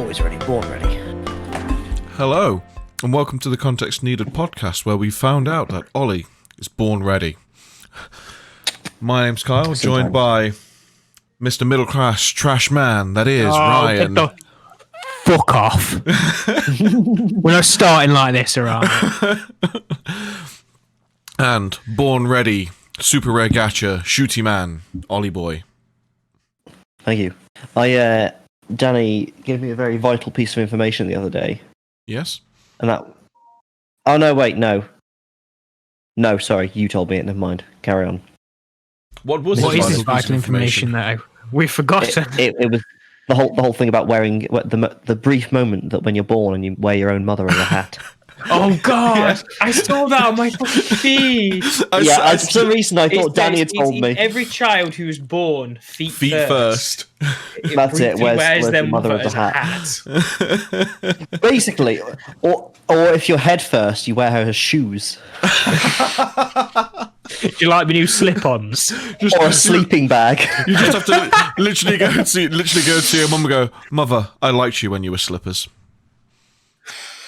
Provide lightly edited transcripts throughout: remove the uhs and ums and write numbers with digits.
always ready, born ready. Hello, and welcome to the Context Needed podcast, where we found out that Ollie is born ready. My name's Kyle, joined by Mr. Middle Class Trash Man, that is Ryan. Get the fuck off. We're not starting like this, alright? And born ready, super rare gacha, shooty man, Ollie boy. Thank you. Danny gave me a very vital piece of information the other day. Yes? And that... Oh, no, wait, no. No, sorry, you told me it, never mind. Carry on. What was What this is this vital information, though? We've forgotten. It was the whole thing about wearing... The brief moment that when you're born and you wear your own mother as a hat. Oh, God! I saw that on my fucking feed! For some reason I thought Danny had told me. Every child who's born, feet first. That's it, wears their mother as a hat. Basically, or if you're head first, you wear her as shoes. Do you like the new slip-ons? Or a sleeping bag. You just have to literally go to your mum and go, Mother, I liked you when you were slippers.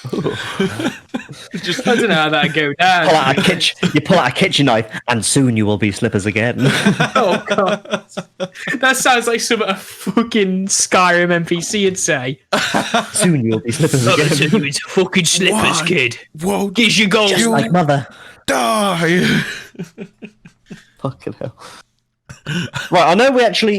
I don't know how that go down. You pull out a kitchen knife, and soon you will be slippers again. Oh god, that sounds like some a fucking Skyrim NPC would say. Soon you will be slippers again. It's fucking slippers, kid. Whoa, Here's your goal. Just like mother. Die! Fucking hell. Right, I know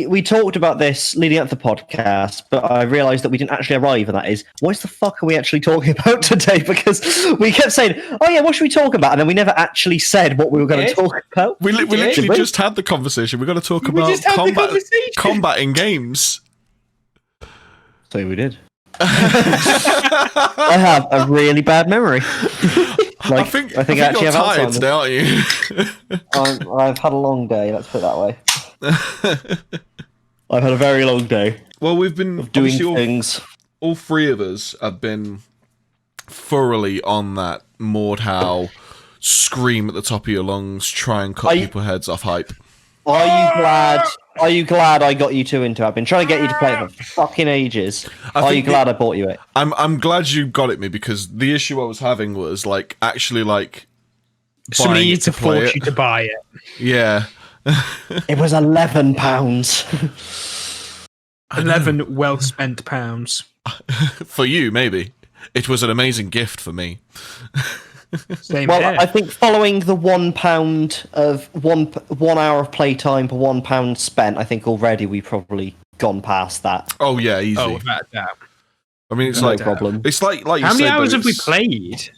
we talked about this leading up to the podcast, but I realised that we didn't actually arrive, and that is, what the fuck are we actually talking about today? Because we kept saying, oh yeah, what should we talk about? And then we never actually said what we were going to talk about. We literally just had the conversation. We're going to talk about combat in games. So we did. I have a really bad memory. I think I actually have tired Alzheimer's. today, aren't you? I've had a long day, let's put it that way. I've had a very long day. Well, we've been doing things. All three of us have been thoroughly on that Mordhau scream at the top of your lungs, try and cut people's heads off hype. Are you glad I got you two into it? I've been trying to get you to play it for fucking ages. Are you glad I bought you it? I'm glad you got it me, because the issue I was having was somebody needed to force you to buy it. Yeah. It was £11. 11 well spent pounds. For you, maybe. It was an amazing gift for me. Same well, here. I think following the £1 of 1 hour of playtime per £1 spent, I think already we've probably gone past that. Oh yeah, easy. Oh, without doubt. I mean, it's No like problem. It's like you How many said, hours though, have we played?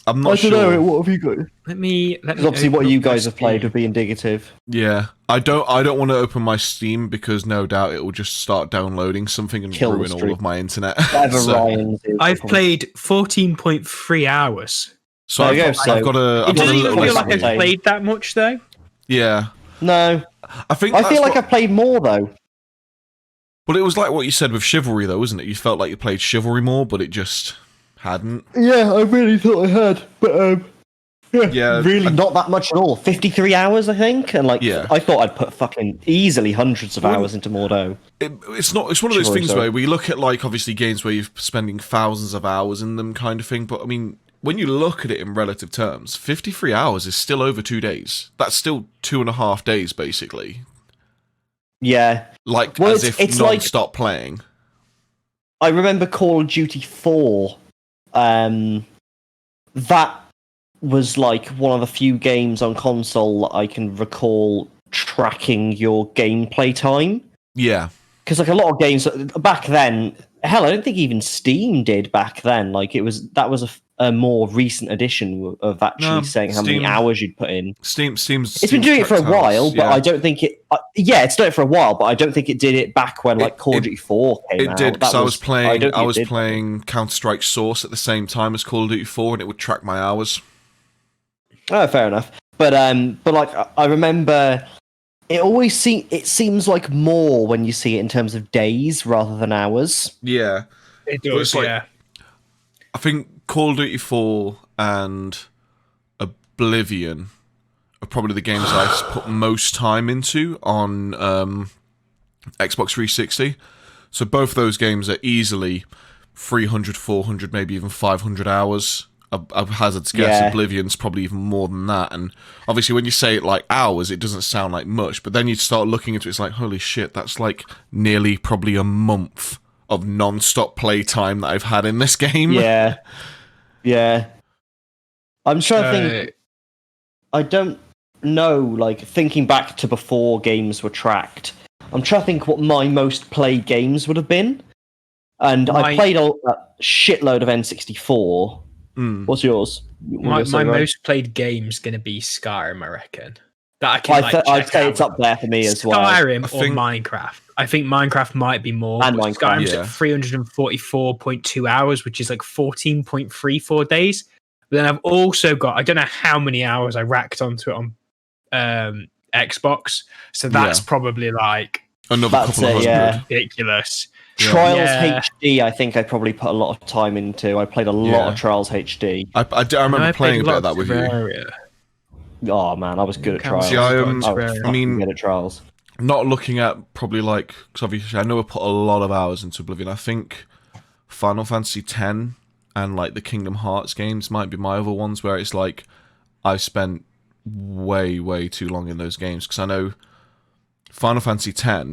I'm not sure. I don't know. What have you got? Let me. Because obviously, what you guys have played would be indicative. Yeah, I don't want to open my Steam because no doubt it will just start downloading something and Kill the ruin all stream. of my internet. Whatever So- Ryan's is, I've probably. played 14.3 hours. So There you I've go, got, I've got a. It I've got a doesn't little even feel list like of I've them. played that much, though. Yeah, No, I think. I that's feel like what- I've played more though. Well, it was like what you said with Chivalry, though, wasn't it? You felt like you played Chivalry more, but it just hadn't. Yeah, I really thought I had, but Yeah, really not that much at all. 53 hours, I think, and Yeah. I thought I'd put fucking easily hundreds of Well, hours into Mordo. It's not. It's one of those Chivalry, things sorry. where we look at obviously games where you're spending thousands of hours in them, kind of thing. But I mean, when you look at it in relative terms, 53 hours is still over 2 days. That's still 2.5 days, basically. Yeah, Well, as it's if like- non-stop playing. I remember Call of Duty 4. That was like one of the few games on console that I can recall tracking your gameplay time. Yeah. Because like a lot of games back then, hell, I don't think even Steam did back then. Like that was a more recent edition of actually No, saying how many Steam- hours you'd put in. Steam's It's been doing it for a tracked while, hours, but yeah. I don't think it. It's done it for a while, but I don't think it did it back when like Call of Duty 4 came It out. did, because That I was playing. don't I think was it did. playing Counter-Strike Source at the same time as Call of Duty 4, and it would track my hours. Oh, fair enough. But like I remember, it seems like more when you see it in terms of days rather than hours. Yeah. It Well, it's does, like- yeah. I think Call of Duty 4 and Oblivion are probably the games I've put most time into on Xbox 360. So both those games are easily 300, 400, maybe even 500 hours. I hazard to guess Oblivion's probably even more than that. And obviously when you say it like hours, it doesn't sound like much, but then you start looking into it, it's like, holy shit, that's like nearly probably a month of non-stop play time that I've had in this game. Yeah. I'm trying to think. I don't know, like, thinking back to before games were tracked, I'm trying to think what my most played games would have been. And I played a shitload of N64. What's yours? My most played game's going to be Skyrim, I reckon. That I can, I'd say it's up there for me as well. Skyrim or Minecraft. I think Minecraft might be more. And Minecraft, Skyrim's at 344.2 hours, which is like 14.34 days. But then I've also got, I don't know how many hours I racked onto it on Xbox. So that's probably like another couple of hundred. Ridiculous. Trials HD, I think I probably put a lot of time into. I played a lot of Trials HD. I remember playing a bit of that with you. Oh man, I was good at Trials. See, I mean, good at Trials. Not looking at probably like, because obviously I know I put a lot of hours into Oblivion. I think Final Fantasy X and like the Kingdom Hearts games might be my other ones where it's like I've spent way too long in those games. Because I know Final Fantasy X,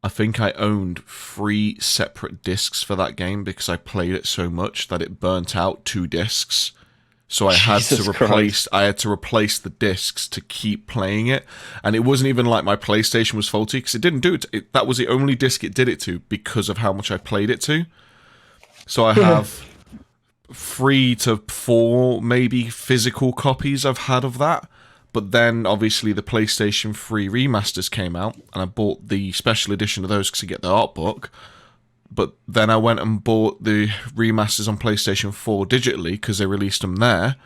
I think I owned 3 separate discs for that game because I played it so much that it burnt out 2 discs. So I had to replace the discs to keep playing it, and it wasn't even like my PlayStation was faulty because it didn't do it. That was the only disc it did it to because of how much I played it to. So I have 3 to 4 maybe physical copies I've had of that. But then obviously the PlayStation 3 remasters came out, and I bought the special edition of those because I get the art book. But then I went and bought the remasters on PlayStation 4 digitally because they released them there.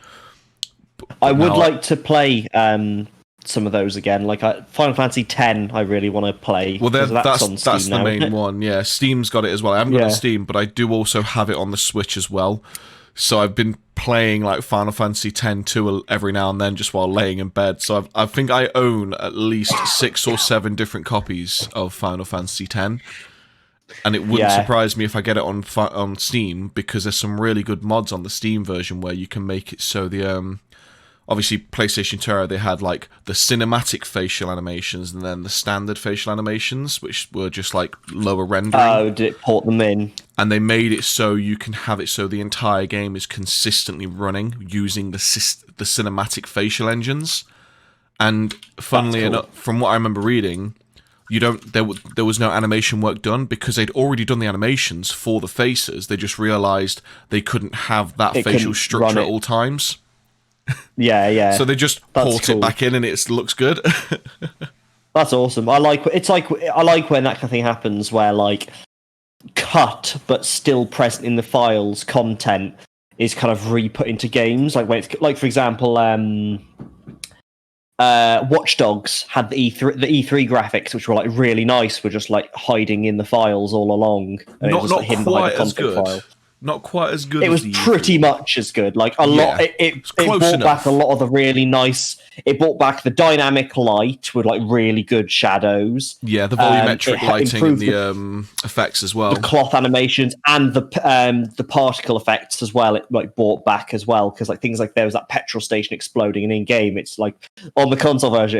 I would like to play some of those again. Like Final Fantasy X, I really want to play. Well, that's the now, main one. Yeah, Steam's got it as well. I haven't got it on Steam, but I do also have it on the Switch as well. So I've been playing like Final Fantasy X-2 every now and then just while laying in bed. So I think I own at least 6 or 7 different copies of Final Fantasy X. And it wouldn't surprise me if I get it on Steam, because there's some really good mods on the Steam version where you can make it so the obviously PlayStation 2 they had like the cinematic facial animations and then the standard facial animations, which were just like lower rendering. Oh, did it port them in? And they made it so you can have it so the entire game is consistently running using the cinematic facial engines. And funnily enough, from what I remember reading, there was no animation work done because they'd already done the animations for the faces. They just realized they couldn't have that facial structure at all times. Yeah. So they just port it back in and it looks good. That's awesome. I like when that kind of thing happens where like cut but still present in the files content is kind of re-put into games. Like when it's like, for example, Watch Dogs had the E3 graphics, which were like really nice, were just like hiding in the files all along. And not like, hidden quite behind the as good. file. Not quite as good. It was pretty much as good. Like a lot. It brought back a lot of the really nice. It brought back the dynamic light with like really good shadows. Yeah, the volumetric lighting and the effects as well. The cloth animations and the particle effects as well. It like brought back as well because like things like there was that petrol station exploding, and in game it's like on the console version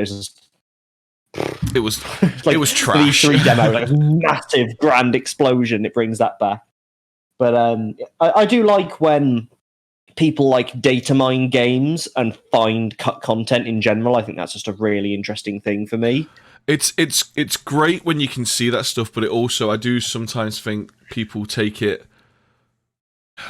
it was like, it was trash. The E3 demo, like massive grand explosion. It brings that back. But I do like when people like data mine games and find cut content in general. I think that's just a really interesting thing for me. It's great when you can see that stuff, but it also, I do sometimes think people take it.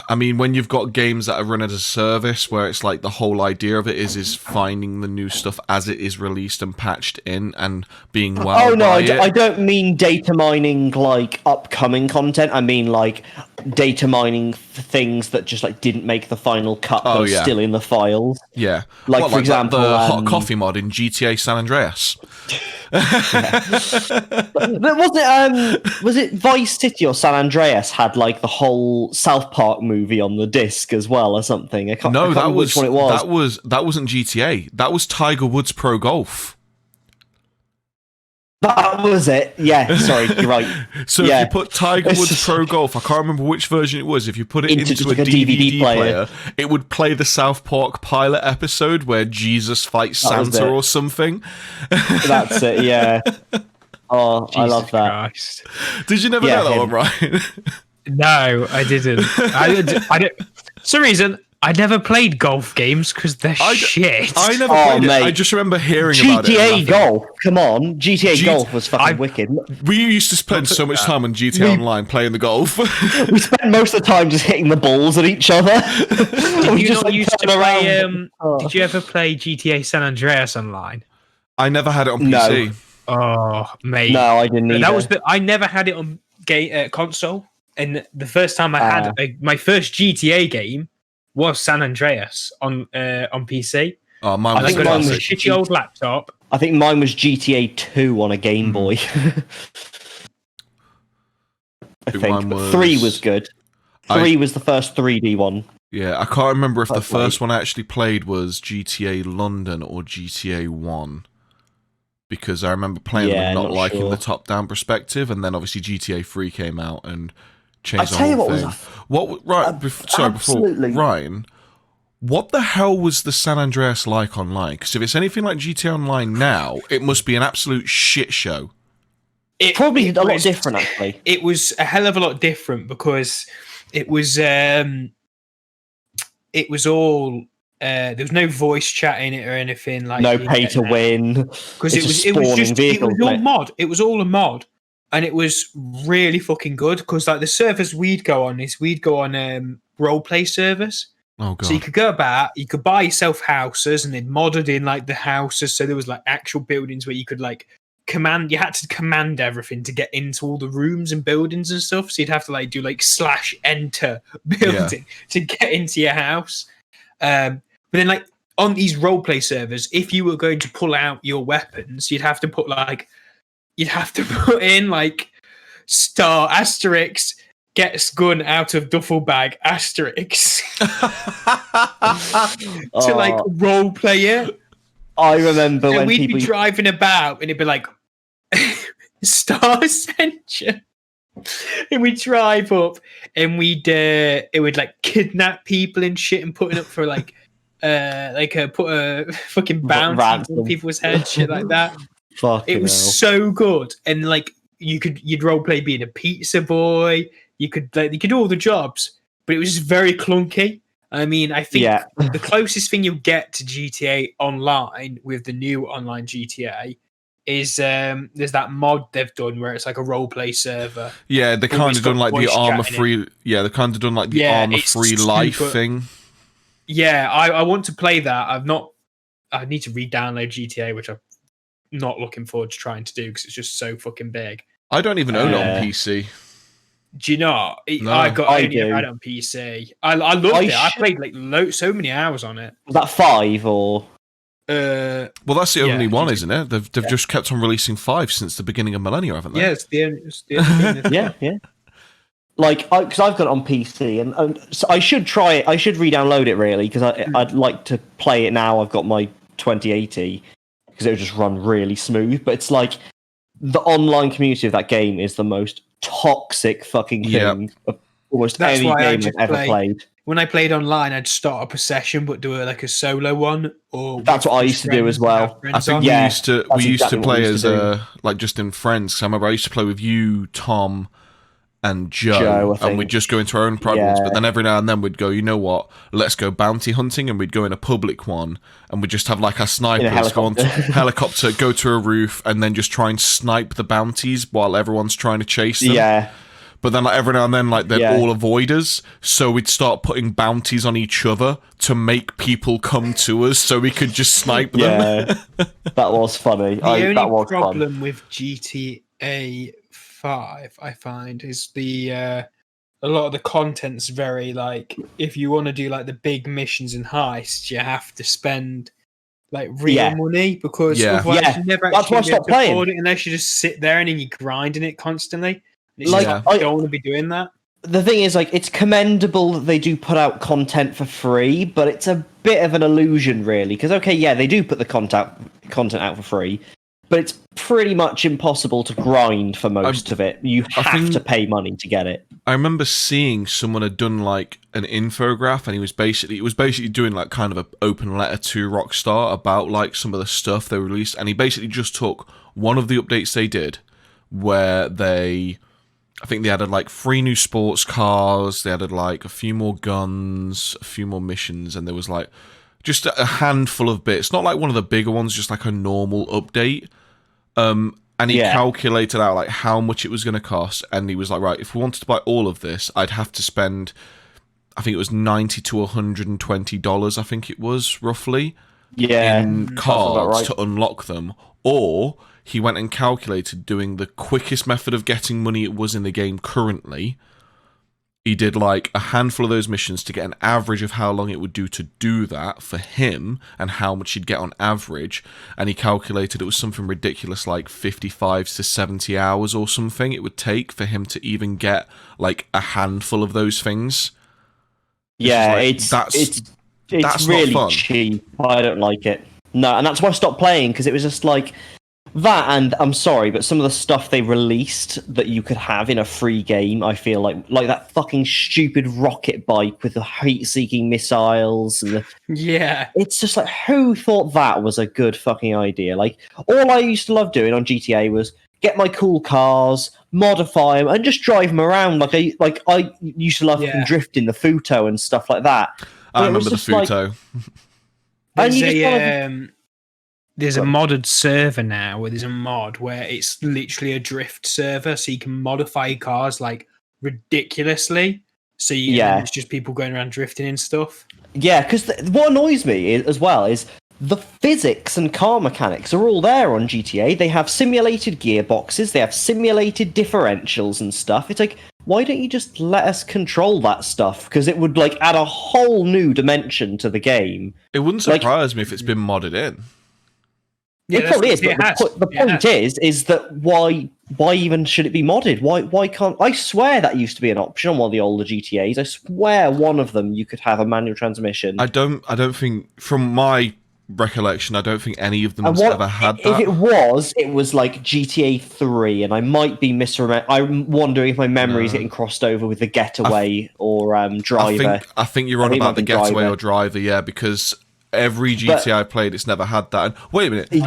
I mean, when you've got games that are run as a service, where it's like the whole idea of it is finding the new stuff as it is released and patched in and being wowed. Oh no, I don't mean data mining like upcoming content. I mean like data mining things that just like didn't make the final cut, but are still in the files. Yeah, like for example, the hot coffee mod in GTA San Andreas. But was it Vice City or San Andreas had like the whole South Park movie on the disc as well or something? I can't remember which one it was. That wasn't GTA. That was Tiger Woods Pro Golf. That was it. Yeah, sorry, you're right. So if you put Tiger Woods Pro Golf, I can't remember which version it was. If you put it into just a like a DVD DVD player, it would play the South Park pilot episode where Jesus fights Santa or something. That's it. Yeah. Oh, I love that. Christ. Did you never know that one, Ryan? No, I didn't. I don't. For some reason, I never played golf games because they're shit. I never played it. I just remember hearing about it. GTA Golf, come on. GTA Golf was fucking wicked. We used to spend so much time on GTA Online playing the golf. We spent most of the time just hitting the balls at each other. Did you not used to play, did you ever play GTA San Andreas Online? I never had it on PC. Oh, mate. No, I didn't either. I never had it on console. And the first time I had my first GTA game was San Andreas on PC. Oh, mine was I got it on a shitty old laptop. I think mine was GTA 2 on a Game Boy. I think. 3 was good. 3 was the first 3D one. Yeah, I can't remember if the first one I actually played was GTA London or GTA 1. Because I remember playing them and not liking the top-down perspective, and then obviously GTA 3 came out and changed the whole thing. Before Ryan, what the hell was the San Andreas like online? Because if it's anything like GTA Online now, it must be an absolute shit show. It probably a lot different, actually. It was a hell of a lot different because it was all. There was no voice chat in it or anything like. No pay to win because it was all a mod, and it was really fucking good because like the servers we'd go on role play servers. Oh god! So you could go about, you could buy yourself houses, and they'd modded in like the houses, so there was like actual buildings where you could like command. You had to command everything to get into all the rooms and buildings and stuff. So you'd have to like do like /enter building to get into your house. But then, like on these roleplay servers, if you were going to pull out your weapons, you'd have to put in like star asterisk gets gun out of duffel bag asterisk to like roleplay it. I remember and when we'd be driving about, and it'd be like star censure. And we'd drive up, and it would like kidnap people and shit, and putting up for like put a fucking bounty on people's heads, shit like that. It was so good, and like you'd roleplay being a pizza boy. You could do all the jobs, but it was just very clunky. I mean, I think the closest thing you'll get to GTA Online with the new online GTA is there's that mod they've done where it's like a roleplay server. Yeah, they kind of done like the armor free. Yeah, they kind of done like the armor free life thing. Yeah, I want to play that. I need to re-download GTA, which I'm not looking forward to trying to do because it's just so fucking big. I don't even own it on PC. Do you know? No, I only had it on PC. I loved it. I played like so many hours on it. Was that 5 or? Well, that's the only one, isn't it? They've just kept on releasing 5 since the beginning of millennia, haven't they? Yeah, it's the only yeah. Like, because I've got it on PC, and so I should try it. I should re-download it really because I'd like to play it now. I've got my 2080 because it would just run really smooth. But it's like the online community of that game is the most toxic fucking thing of almost any game I've ever played. When I played online, I'd start up a session but do like a solo one. Or that's what I used to do as well. I think we used to play as like just in friends. I remember I used to play with you, Tom, and Joe, and we'd just go into our own private ones. But then every now and then we'd go, you know what? Let's go bounty hunting, and we'd go in a public one, and we'd just have like our snipers go on helicopter, go to a roof, and then just try and snipe the bounties while everyone's trying to chase them. Yeah. But then, like every now and then, like they'd all avoid us, so we'd start putting bounties on each other to make people come to us, so we could just snipe them. Yeah, that was funny. The only problem with GTA 5, I find, is a lot of the content's very like, if you want to do like the big missions and heists, you have to spend like real money because otherwise you never actually be able to afford it unless you just sit there and then you're grinding it constantly. Like, I don't want to be doing that. The thing is, like, it's commendable that they do put out content for free, but it's a bit of an illusion, really. Because, they do put the content out for free, but it's pretty much impossible to grind for most of it. You have to pay money to get it. I remember seeing someone had done like an infograph, and it was basically doing like kind of an open letter to Rockstar about like some of the stuff they released, and he basically just took one of the updates they did, where I think they added like 3 new sports cars, they added like a few more guns, a few more missions, and there was like just a handful of bits, not like one of the bigger ones, just like a normal update. And he calculated out like how much it was going to cost, and he was like, right, if we wanted to buy all of this, I'd have to spend, I think it was $90 to $120, I think it was roughly, in cards to unlock them. Or he went and calculated doing the quickest method of getting money it was in the game currently. He did like a handful of those missions to get an average of how long it would do to do that for him and how much he'd get on average. And he calculated it was something ridiculous like 55 to 70 hours or something it would take for him to even get like a handful of those things. Yeah, like, it's really cheap. I don't like it. No, and that's why I stopped playing, because it was just like that, and I'm sorry, but some of the stuff they released that you could have in a free game, I feel like that fucking stupid rocket bike with the heat-seeking missiles and it's just like, who thought that was a good fucking idea? Like, all I used to love doing on GTA was get my cool cars, modify them, and just drive them around. Like I used to love drifting the Futo and stuff like that. I remember the Futo. There's a modded server now where there's a mod where it's literally a drift server, so you can modify cars like ridiculously. So it's just people going around drifting and stuff. Yeah, because what annoys me as well is the physics and car mechanics are all there on GTA. They have simulated gearboxes, they have simulated differentials and stuff. It's like, why don't you just let us control that stuff? Because it would like add a whole new dimension to the game. It wouldn't surprise me if it's been modded in. Yeah, it probably is, but the point is that why even should it be modded? Why can't... I swear that used to be an option on one of the older GTAs. I swear one of them you could have a manual transmission. I don't think, from my recollection, I don't think any of them ever had that. If it was like GTA 3, and I might be misremembering. I'm wondering if my memory is getting crossed over with the Getaway or Driver. I think you're on about the Getaway or Driver, yeah, because every GTA I played, it's never had that. And wait a minute, you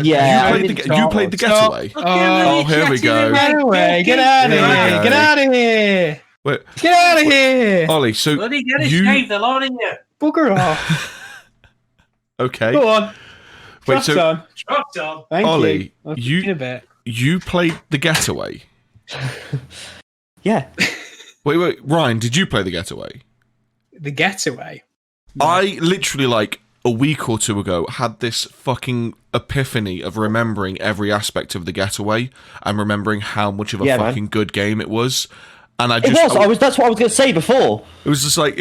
played the Getaway? Oh, here we go. Getaway, get out of here! Get out of here! Wait, get out of here! Ollie, so bloody get a shave, the lot of you. Bugger off. Okay. Go on. Wait, so Thank Ollie, you. You played the Getaway? Yeah. Wait, Ryan, did you play the Getaway? The Getaway? No. I literally, like, a week or two ago, had this fucking epiphany of remembering every aspect of the Getaway and remembering how much of a fucking good game it was. And that's what I was going to say before. It was just like,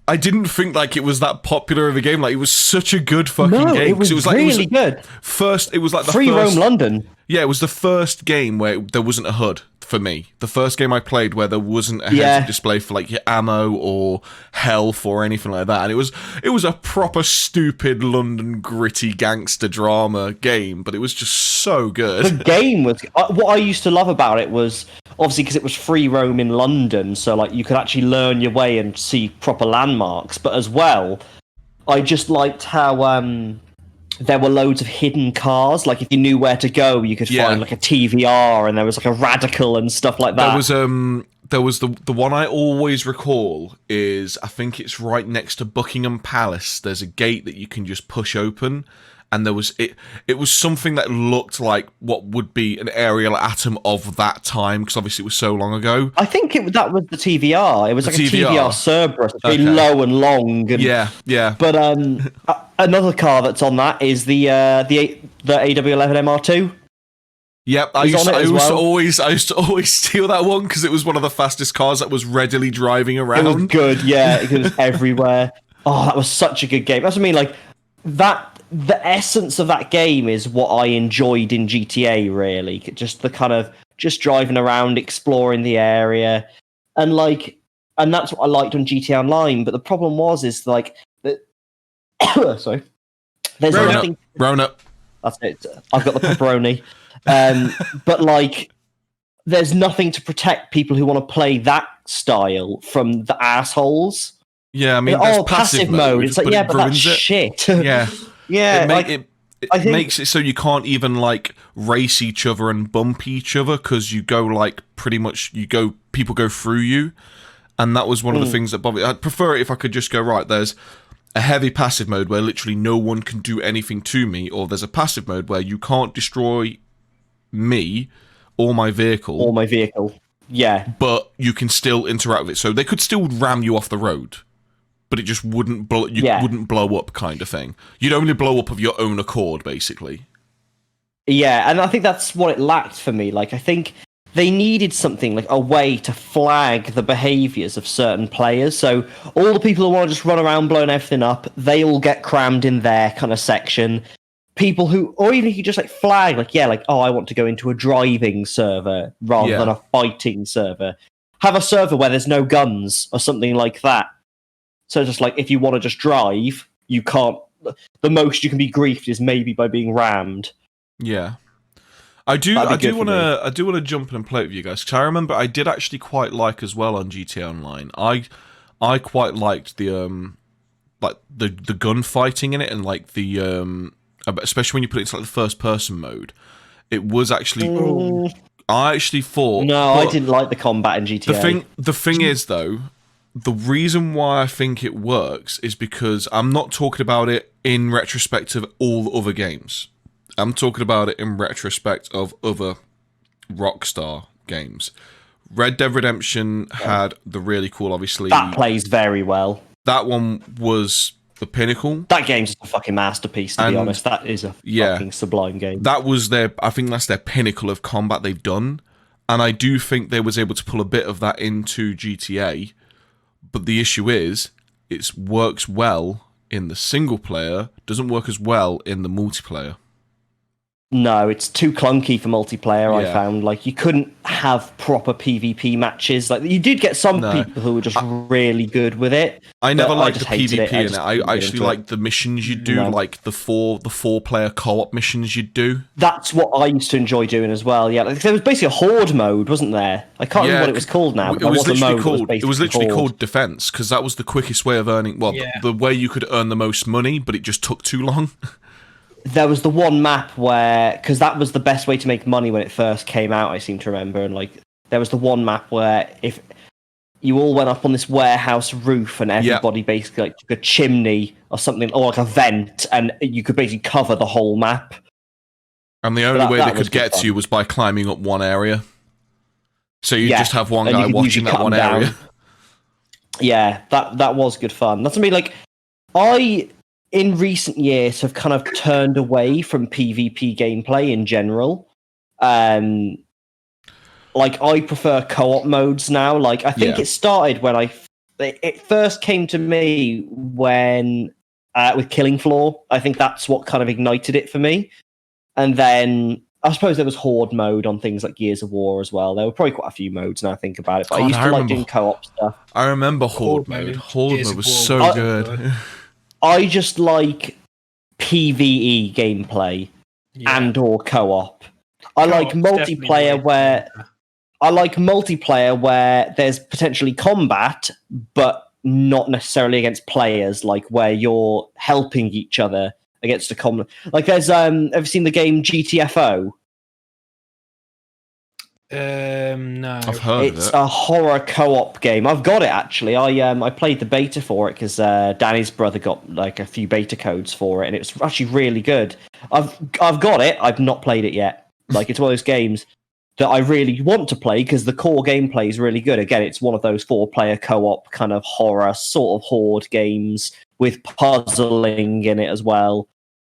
I didn't think like it was that popular of a game. Like, it was such a good fucking game. It was really good. It was like the Free roam London. Yeah, it was the first game where there wasn't a HUD for me. The first game I played where there wasn't a heads-up display for like your ammo or health or anything like that. And it was a proper stupid London gritty gangster drama game, but it was just so good. The game was what I used to love about it was obviously because it was free roam in London, so like you could actually learn your way and see proper landmarks. But as well, I just liked how there were loads of hidden cars. Like if you knew where to go, you could find like a TVR, and there was like a Radical and stuff like that. There was the one I always recall is, I think it's right next to Buckingham Palace. There's a gate that you can just push open, and there was it was something that looked like what would be an aerial atom of that time, because obviously it was so long ago. I think that was the TVR. It was like a TVR Cerberus. It's very low and long. And, yeah. But another car that's on that is the AW11 MR2. Yep, I used to always steal that one because it was one of the fastest cars that was readily driving around. It was good, yeah. It was everywhere. Oh, that was such a good game. That's what I mean. Like that. The essence of that game is what I enjoyed in GTA, really. Just the kind of just driving around, exploring the area, and that's what I liked on GTA Online. But the problem is like that. Sorry, there's nothing. Round up. That's it. I've got the pepperoni. But like, there's nothing to protect people who want to play that style from the assholes. Yeah, I mean, there's passive mode. It's like, yeah, but that's shit. Yeah. Yeah, It makes it so you can't even like race each other and bump each other because you go like pretty much people go through you, and that was one of the things that bothered me. I'd prefer it if I could just go, right, there's a heavy passive mode where literally no one can do anything to me, or there's a passive mode where you can't destroy me or my vehicle. Yeah, but you can still interact with it, so they could still ram you off the road. But it just wouldn't wouldn't blow up, kind of thing. You'd only blow up of your own accord, basically. Yeah, and I think that's what it lacked for me. Like, I think they needed something like a way to flag the behaviours of certain players. So all the people who want to just run around blowing everything up, they all get crammed in their kind of section. People who, or even if you just like flag, like, yeah, like, oh, I want to go into a driving server rather than a fighting server. Have a server where there's no guns or something like that. So just like, if you want to just drive, you can't. The most you can be griefed is maybe by being rammed. Yeah, I do want to jump in and play it with you guys, because I remember I did actually quite like as well on GTA Online. I quite liked the gunfighting in it, and like the especially when you put it into like the first person mode. It was actually I actually thought I didn't like the combat in GTA. The thing is though. The reason why I think it works is because I'm not talking about it in retrospect of all other games. I'm talking about it in retrospect of other Rockstar games. Red Dead Redemption had the really cool, obviously... That plays very well. That one was the pinnacle. That game's just a fucking masterpiece, to be honest. That is a fucking sublime game. That was I think that's their pinnacle of combat they've done. And I do think they was able to pull a bit of that into GTA. But the issue is, it works well in the single player, doesn't work as well in the multiplayer. No, it's too clunky for multiplayer, I found. Like, you couldn't have proper PvP matches. Like, you did get some people who were just really good with it. I never liked the PvP in it. I actually liked the missions you'd do, like the four-player co-op missions you'd do. That's what I used to enjoy doing as well, yeah. Like, there was basically a Horde mode, wasn't there? I can't remember what it was called now. It was literally called Defense, because that was the quickest way of earning... Well, the way you could earn the most money, but it just took too long. There was the one map where, because that was the best way to make money when it first came out, I seem to remember, and like there was the one map where if you all went up on this warehouse roof and everybody basically like took a chimney or something, or like a vent, and you could basically cover the whole map. And the only way they could get to you was by climbing up one area. So you just have one guy watching that one area. Yeah, that was good fun. That's what I mean, like in recent years have kind of turned away from PvP gameplay in general. Like, I prefer co-op modes now. Like, I think it started when it first came to me when with Killing Floor. I think that's what kind of ignited it for me. And then I suppose there was Horde mode on things like Gears of War as well. There were probably quite a few modes now I think about it. But I used to like doing co-op stuff. I remember Horde mode. Horde mode was so good. I just like PvE gameplay and or co-op. I like multiplayer where there's potentially combat, but not necessarily against players, like where you're helping each other against a common. Like there's ever seen the game GTFO? No. I've heard it's a horror co-op game. I've got it actually. I played the beta for it because Danny's brother got like a few beta codes for it, and it was actually really good. I've got it. I've not played it yet. Like, it's one of those games that I really want to play because the core gameplay is really good. Again, it's one of those 4-player co-op kind of horror sort of Horde games with puzzling in it as well.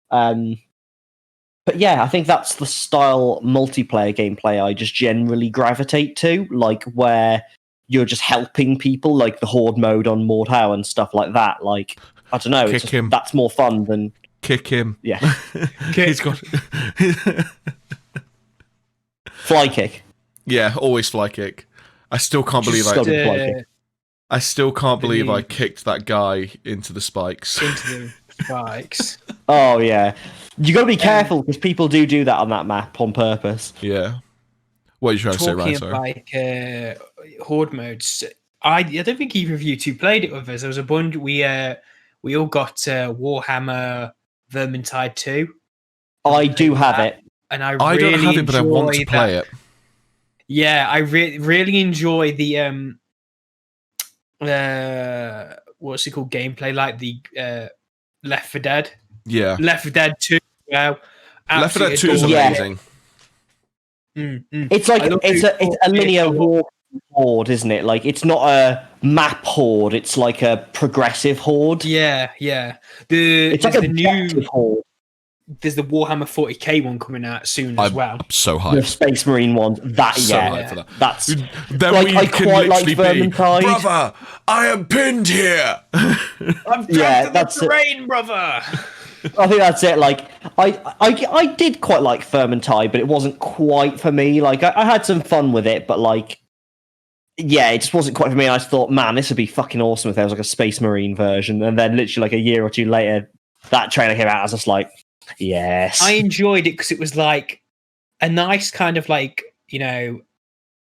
But yeah, I think that's the style multiplayer gameplay I just generally gravitate to, like where you're just helping people, like the Horde mode on Mordhau and stuff like that. Like, I don't know, that's more fun than... Kick him. Yeah. He's got... Fly kick. Yeah, always fly kick. I still can't believe I still can't believe I kicked that guy into the spikes. bikes. Oh yeah, you got to be careful because people do that on that map on purpose. Yeah. What are you trying to say, Ryan? Talking Sorry. of like horde modes, I don't think either of you two played it with us. There was a bunch. We all got Warhammer Vermintide 2. I do have it. And I don't really have it, but I want to enjoy play that. it. Yeah, I really enjoy the what's it called, gameplay, like the Left 4 Dead. Yeah. Left 4 Dead 2. Well, Left 4 Dead 2 is Yeah. amazing. It's like it's a linear walk horde, isn't it? Like it's not a map horde; it's like a progressive horde. Yeah. It's like a new horde. There's the Warhammer 40k one coming out soon as well. I'm so The hyped. Space Marine one. That So yeah, hyped for that. that's Then like we I can quite like literally be, Vermintide. brother, I am pinned here. I'm Yeah, trapped in that's the it. terrain, brother. I think that's it. Like I did quite like Vermintide, but it wasn't quite for me. Like I had some fun with it, but like yeah, it just wasn't quite for me. I just thought, man, this would be fucking awesome if there was like a Space Marine version. And then literally like a year or two later, that trailer came out. I was just like, yes. I enjoyed it because it was like a nice kind of like, you know,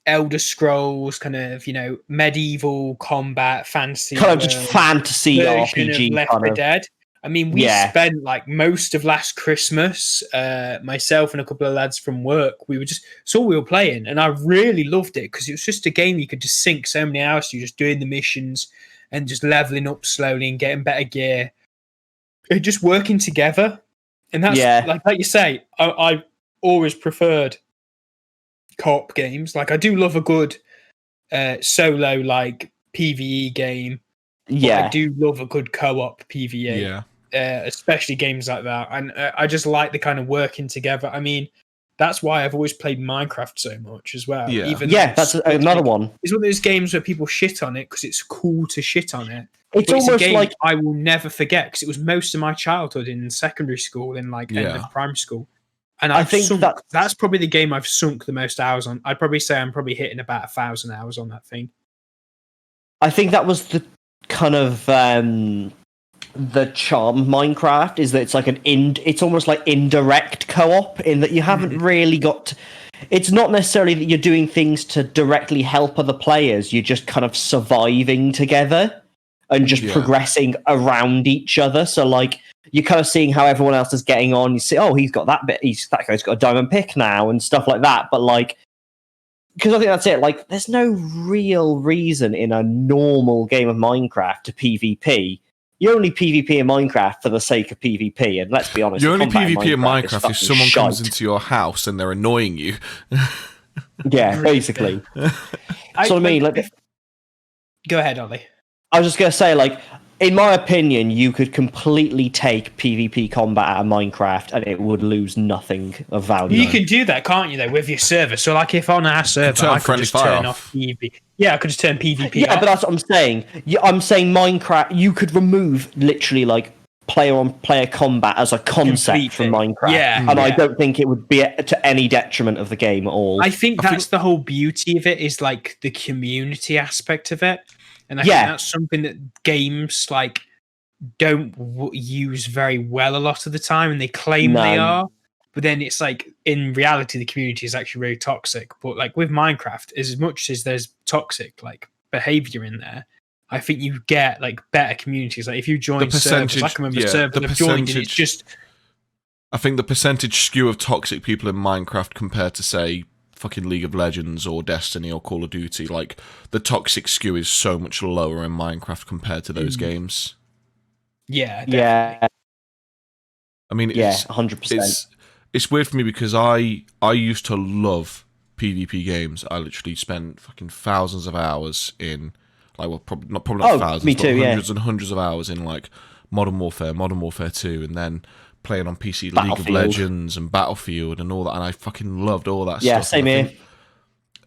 Elder Scrolls kind of, you know, medieval combat fantasy, kind of just fantasy version RPG of Left kind 4 of. Dead. I mean, we spent like most of last Christmas, myself and a couple of lads from work, we were playing, and I really loved it because it was just a game you could just sink so many hours to, just doing the missions and just leveling up slowly and getting better gear and just working together. And that's like you say, I always preferred co-op games. Like I do love a good solo like PvE game. Yeah, I do love a good co-op PvE. Yeah. Especially games like that, and I just like the kind of working together. I mean, that's why I've always played Minecraft so much as well. Yeah, Even that's another one. It's one of those games where people shit on it because it's cool to shit on it. It's but almost it's a game like I will never forget because it was most of my childhood in secondary school, in like end of primary school. And I think that's probably the game I've sunk the most hours on. I'd probably say I'm probably hitting about 1,000 hours on that thing. I think that was the kind of the charm of Minecraft, is that it's like it's almost like indirect co-op, in that you haven't really got it's not necessarily that you're doing things to directly help other players, you're just kind of surviving together and just progressing around each other. So like you're kind of seeing how everyone else is getting on. You see, oh, he's got that bit, that guy's got a diamond pick now and stuff like that. But like, because I think that's it. Like, there's no real reason in a normal game of Minecraft to PvP. You only PvP in Minecraft for the sake of PvP, and let's be honest, You only combat PvP in Minecraft if fucking someone shite. comes into your house and they're annoying you. Yeah, basically. So I mean, like, Go ahead, Ollie. I was just gonna say, like, in my opinion, you could completely take PvP combat out of Minecraft, and it would lose nothing of value. You can do that, can't you, though, with your server? So, like, if on our server, turn I could friendly just fire turn off PvP. Yeah, I could just turn PvP Yeah, off. but that's what I'm saying. I'm saying Minecraft, you could remove literally like player-on-player combat as a concept from Minecraft. Yeah, and I don't think it would be to any detriment of the game at all. I think that's the whole beauty of it, is like the community aspect of it. And I think that's something that games like don't use very well a lot of the time, and they claim they are. But then it's like, in reality, the community is actually really toxic. But like with Minecraft, as much as there's toxic like behavior in there, I think you get like better communities. Like if you join servers, I can remember servers I've joined, and it's just. I think the percentage skew of toxic people in Minecraft compared to, say, fucking League of Legends or Destiny or Call of Duty, like the toxic skew is so much lower in Minecraft compared to those games. Yeah, definitely. I mean, it's 100%. It's weird for me because I used to love PvP games. I literally spent fucking thousands of hours in, like, well, probably not thousands, me too, but hundreds and hundreds of hours in like Modern Warfare 2, and then playing on PC League of Legends and Battlefield and all that, and I fucking loved all that stuff. Yeah, same here.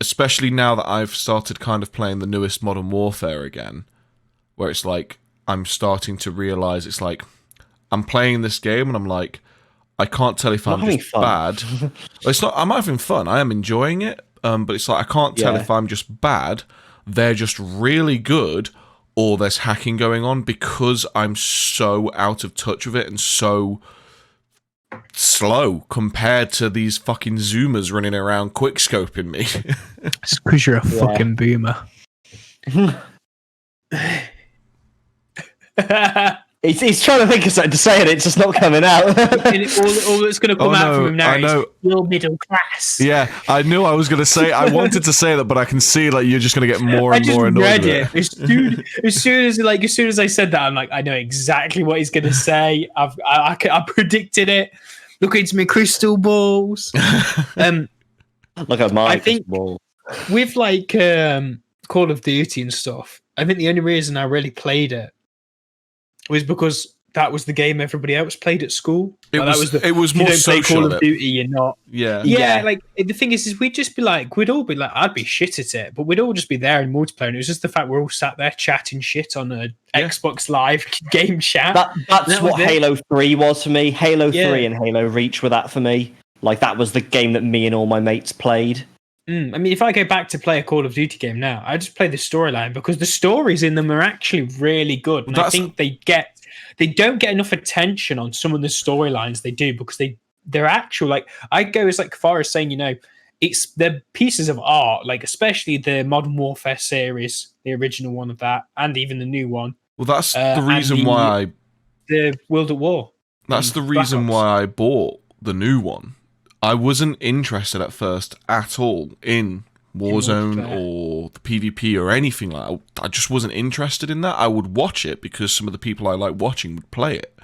Especially now that I've started kind of playing the newest Modern Warfare again, where it's like I'm starting to realise it's like I'm playing this game and I'm like, I can't tell if I'm just bad. It's not. I'm having fun. I am enjoying it. But it's like I can't tell if I'm just bad, they're just really good, or there's hacking going on, because I'm so out of touch with it and so slow compared to these fucking Zoomers running around quickscoping me. It's because you're a fucking boomer. He's trying to think of something to say, and it's just not coming out. all that's going to come out from him now is you're middle class. Yeah, I knew I was going to say. I wanted to say that, but I can see like you're just going to get more and more annoyed with it. As soon as I said that, I'm like, I know exactly what he's going to say. I predicted it. Look into my crystal balls. Look at my crystal ball. With like Call of Duty and stuff, I think the only reason I really played it was because that was the game everybody else played at school. It was more social. Call of Duty, you're not. Yeah. Like the thing is we'd all be like, I'd be shit at it, but we'd all just be there in multiplayer. And it was just the fact we're all sat there chatting shit on a Xbox Live game chat. That's what Halo 3 was for me. Halo 3 and Halo Reach were that for me. Like that was the game that me and all my mates played. I mean, if I go back to play a Call of Duty game now, I just play the storyline because the stories in them are actually really good. And I think they don't get enough attention on some of the storylines they do because they're actual. Like I go as far as saying, they're pieces of art, like especially the Modern Warfare series, the original one of that, and even the new one. Well, that's the reason why the World at War. That's the reason why I bought the new one. I wasn't interested at first at all in Warzone or the PvP or anything like that. I just wasn't interested in that. I would watch it because some of the people I like watching would play it.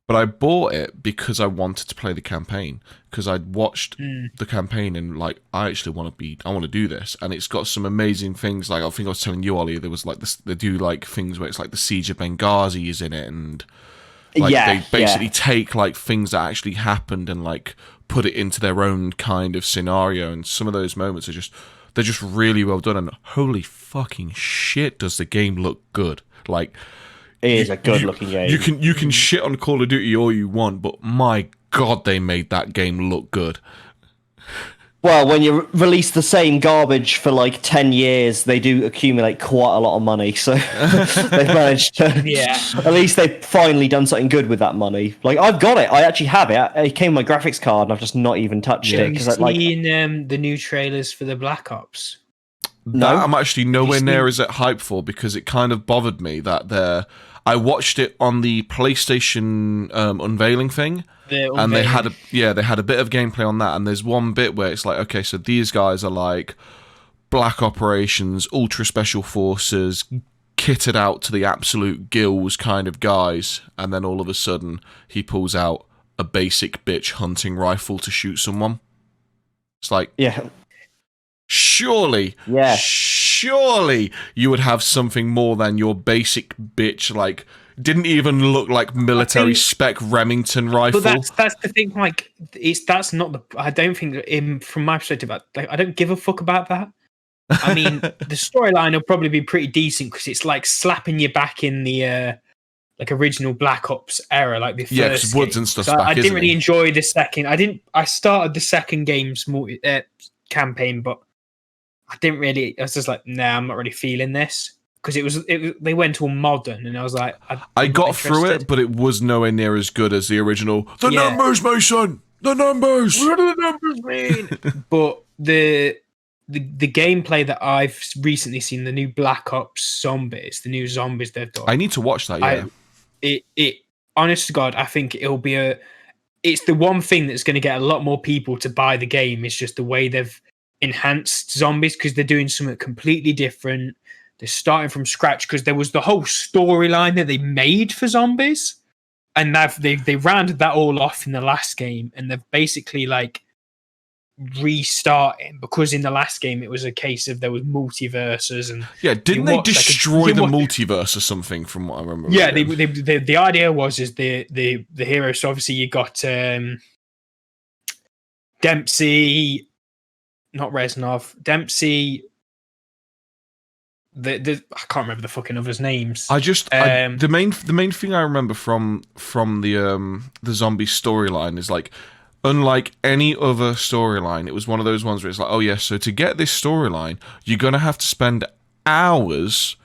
But I bought it because I wanted to play the campaign. Because I'd watched the campaign and I actually want to do this. And it's got some amazing things. Like I think I was telling you, Ollie, there was this, they do things where it's like the Siege of Benghazi is in it, and they basically take things that actually happened and put it into their own kind of scenario, and some of those moments are they're just really well done, and holy fucking shit does the game look good. It is a good looking game. You can shit on Call of Duty all you want, but my god, they made that game look good. Well, when you release the same garbage for 10 years, they do accumulate quite a lot of money. So they've managed to. At least they've finally done something good with that money. I've got it. I actually have it. It came with my graphics card, and I've just not even touched it. Have you seen the new trailers for the Black Ops? No, I'm actually nowhere near as hyped for, because it kind of bothered me that I watched it on the PlayStation unveiling thing. And they had a bit of gameplay on that, and there's one bit where it's okay, so these guys are black operations, ultra special forces, kitted out to the absolute gills kind of guys, and then all of a sudden he pulls out a basic bitch hunting rifle to shoot someone. It's surely you would have something more than your basic bitch, didn't even look like military spec Remington rifle. But that's the thing. That's not the. I don't think, from my perspective, I don't give a fuck about that. I mean, the storyline will probably be pretty decent because it's slapping you back in the original Black Ops era, the first. Yeah, because Woods and stuff. So I didn't really enjoy the second. I started the second game's campaign, but I didn't really. I was just nah, I'm not really feeling this. Because they went all modern, and I was I got through it, but it was nowhere near as good as the original. The numbers, my son. The numbers. What do the numbers mean? But the gameplay that I've recently seen, the new Black Ops Zombies, the new zombies they've done. I need to watch that. Yeah. It honest to God, I think it'll be it's the one thing that's going to get a lot more people to buy the game. Is just the way they've enhanced zombies, because they're doing something completely different. They're starting from scratch, because there was the whole storyline that they made for zombies, and they rounded that all off in the last game, and they've basically restarting, because in the last game it was a case of there was multiverses, and didn't they destroy the multiverse or something, from what I remember? Yeah, the idea was the hero. So obviously you got Dempsey, not Reznov, Dempsey. I can't remember the fucking others' names. The main thing I remember from the zombie storyline is unlike any other storyline, it was one of those ones where it's so to get this storyline, you're gonna have to spend hours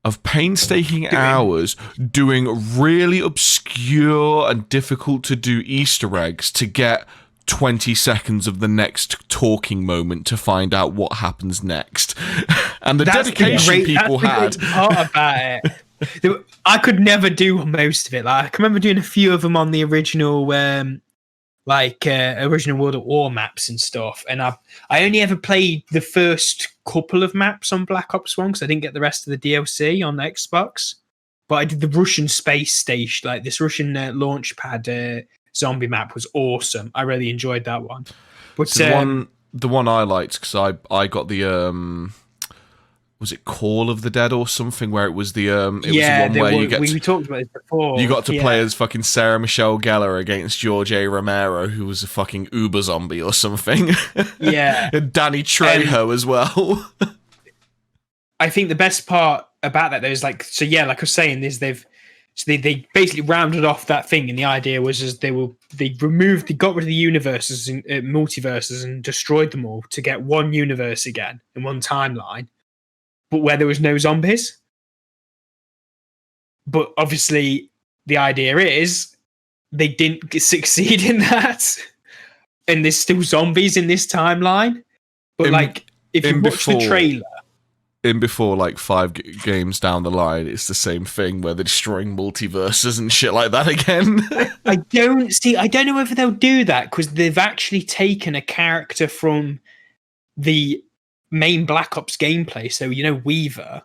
of painstaking hours doing really obscure and difficult to do Easter eggs to get 20 seconds of the next talking moment to find out what happens next. And the dedication people had. Part about it. I could never do most of it. Like, I can remember doing a few of them on the original original World at War maps and stuff, and I only ever played the first couple of maps on Black Ops 1 because I didn't get the rest of the DLC on the Xbox. But I did the Russian space station, like this Russian launch pad zombie map was awesome. I really enjoyed that one. But the one I liked, because I got the was it Call of the Dead or something, where it was the was the one where we talked about this before. You got to play as fucking Sarah Michelle Gellar against George A. Romero, who was a fucking Uber zombie or something. Yeah. And Danny Trejo as well. I think the best part about that though is like I was saying, is they basically rounded off that thing, and the idea was they got rid of the universes and multiverses and destroyed them all to get one universe again in one timeline, but where there was no zombies. But obviously the idea is they didn't succeed in that, and there's still zombies in this timeline. But if you watch the trailer, before like 5 games down the line, it's the same thing where they're destroying multiverses and shit like that again. I don't know whether they'll do that, because they've actually taken a character from the main Black Ops gameplay. So Weaver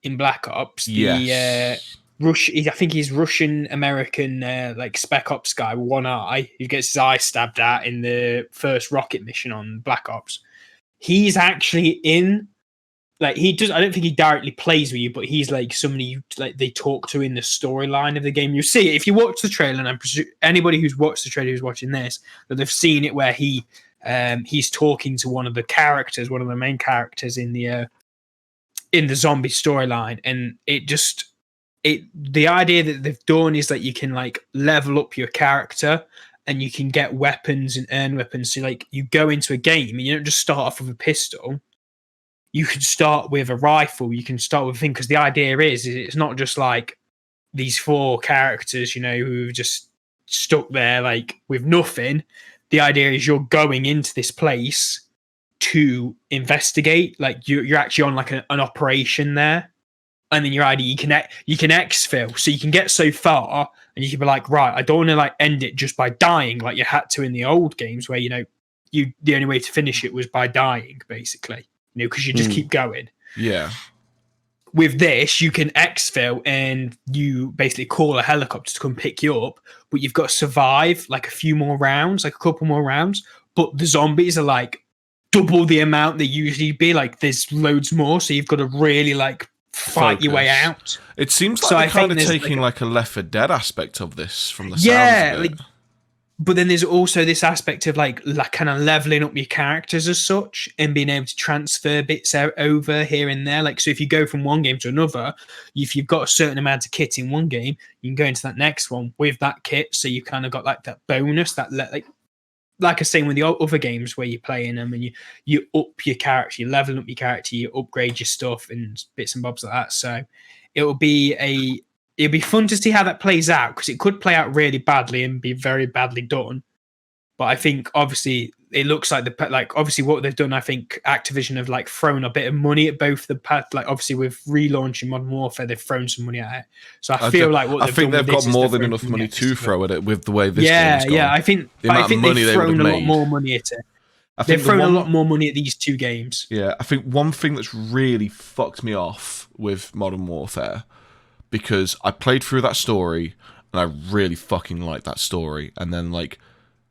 in Black Ops, I think he's Russian American like Spec Ops guy with one eye who gets his eye stabbed at in the first rocket mission on Black Ops. He's actually in. Like I don't think he directly plays with you, but he's like somebody they talk to in the storyline of the game. You see it if you watch the trailer, and I'm anybody who's watched the trailer who's watching this, that they've seen it where he's talking to one of the characters, one of the main characters in the zombie storyline, and the idea that they've done is that you can like level up your character and you can get weapons and earn weapons. So like you go into a game and you don't just start off with a pistol. You can start with a rifle. You can start with a thing, because the idea is it's not just like these 4 characters, who've just stuck there like with nothing. The idea is you're going into this place to investigate. Like you're actually on like an operation there, and then your idea you can exfil, so you can get so far, and you can be like, right, I don't want to like end it just by dying like you had to in the old games, where the only way to finish it was by dying, basically. Because you just keep going. Yeah. With this, you can exfil and you basically call a helicopter to come pick you up, but you've got to survive like a few more rounds, like a couple more rounds. But the zombies are like double the amount they usually be. Like there's loads more, so you've got to really like fight your way out. It seems like they're kind of taking like a Left 4 Dead aspect of this from the sounds of it. But then there's also this aspect of like kind of leveling up your characters as such, and being able to transfer bits over here and there. Like, so if you go from one game to another, if you've got a certain amount of kit in one game, you can go into that next one with that kit. So you kind of got like that bonus, that like I say with the other games where you're playing them, and you up your character, you level up your character, you upgrade your stuff and bits and bobs like that. So it'll be fun to see how that plays out, because it could play out really badly and be very badly done. But I think obviously it looks like obviously what they've done, I think Activision have like thrown a bit of money at both the path. Like obviously with relaunching Modern Warfare, they've thrown some money at it. So I feel like I think they've got more than enough money to throw at it with the way this game's gone. Yeah, I think they've thrown a lot more money at it. They've thrown a lot more money at these 2 games. Yeah, I think one thing that's really fucked me off with Modern Warfare, because I played through that story and I really fucking liked that story, and then like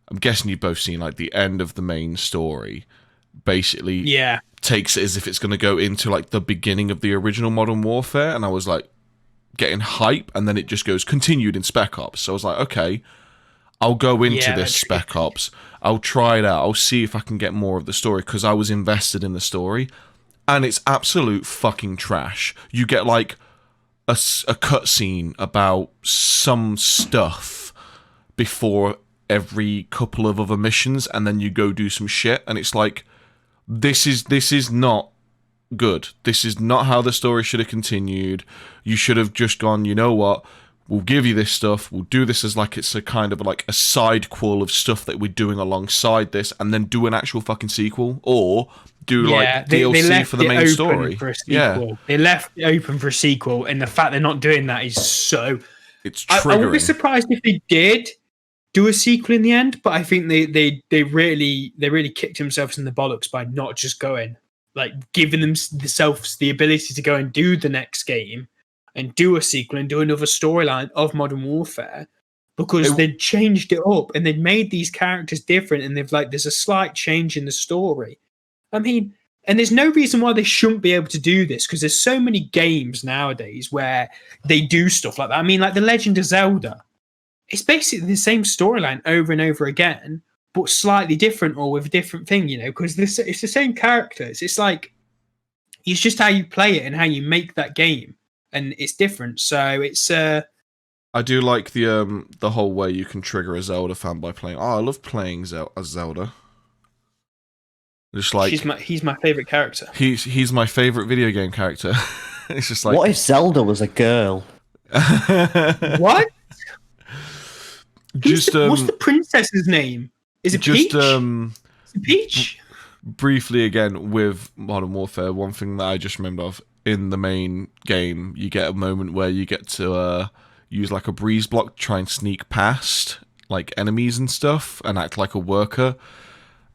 I'm guessing you've both seen like the end of the main story basically takes it as if it's going to go into like the beginning of the original Modern Warfare, and I was like getting hype, and then it just goes continued in Spec Ops. So I was like, okay, I'll go into this Spec Ops, I'll try it out, I'll see if I can get more of the story, because I was invested in the story, and it's absolute fucking trash. You get like a cutscene about some stuff before every couple of other missions, and then you go do some shit, and it's like this is not good. This is not how the story should have continued. You should have just gone, you know what? We'll give you this stuff. We'll do this as like it's a kind of like a side quel of stuff that we're doing alongside this, and then do an actual fucking sequel, or do like DLC for the main story. Yeah, they left it open for a sequel, and the fact they're not doing that is so. It's triggering. I would be surprised if they did do a sequel in the end, but I think they really kicked themselves in the bollocks by not just going, like, giving themselves the ability to go and do the next game and do a sequel and do another storyline of Modern Warfare, because they'd changed it up and they'd made these characters different, and there's a slight change in the story. I mean, and there's no reason why they shouldn't be able to do this, because there's so many games nowadays where they do stuff like that. I mean, like The Legend of Zelda. It's basically the same storyline over and over again, but slightly different or with a different thing, because it's the same characters. It's like, it's just how you play it and how you make that game, and it's different. So it's I do like the whole way you can trigger a Zelda fan by playing. Oh, I love playing as Zelda. Just like he's my favorite character. He's my favorite video game character. It's just like, what if Zelda was a girl? What? Just what's the princess's name? Is it Peach? Is it Peach? Briefly again with Modern Warfare, one thing that I just remembered of in the main game, you get a moment where you get to use like a breeze block to try and sneak past like enemies and stuff and act like a worker.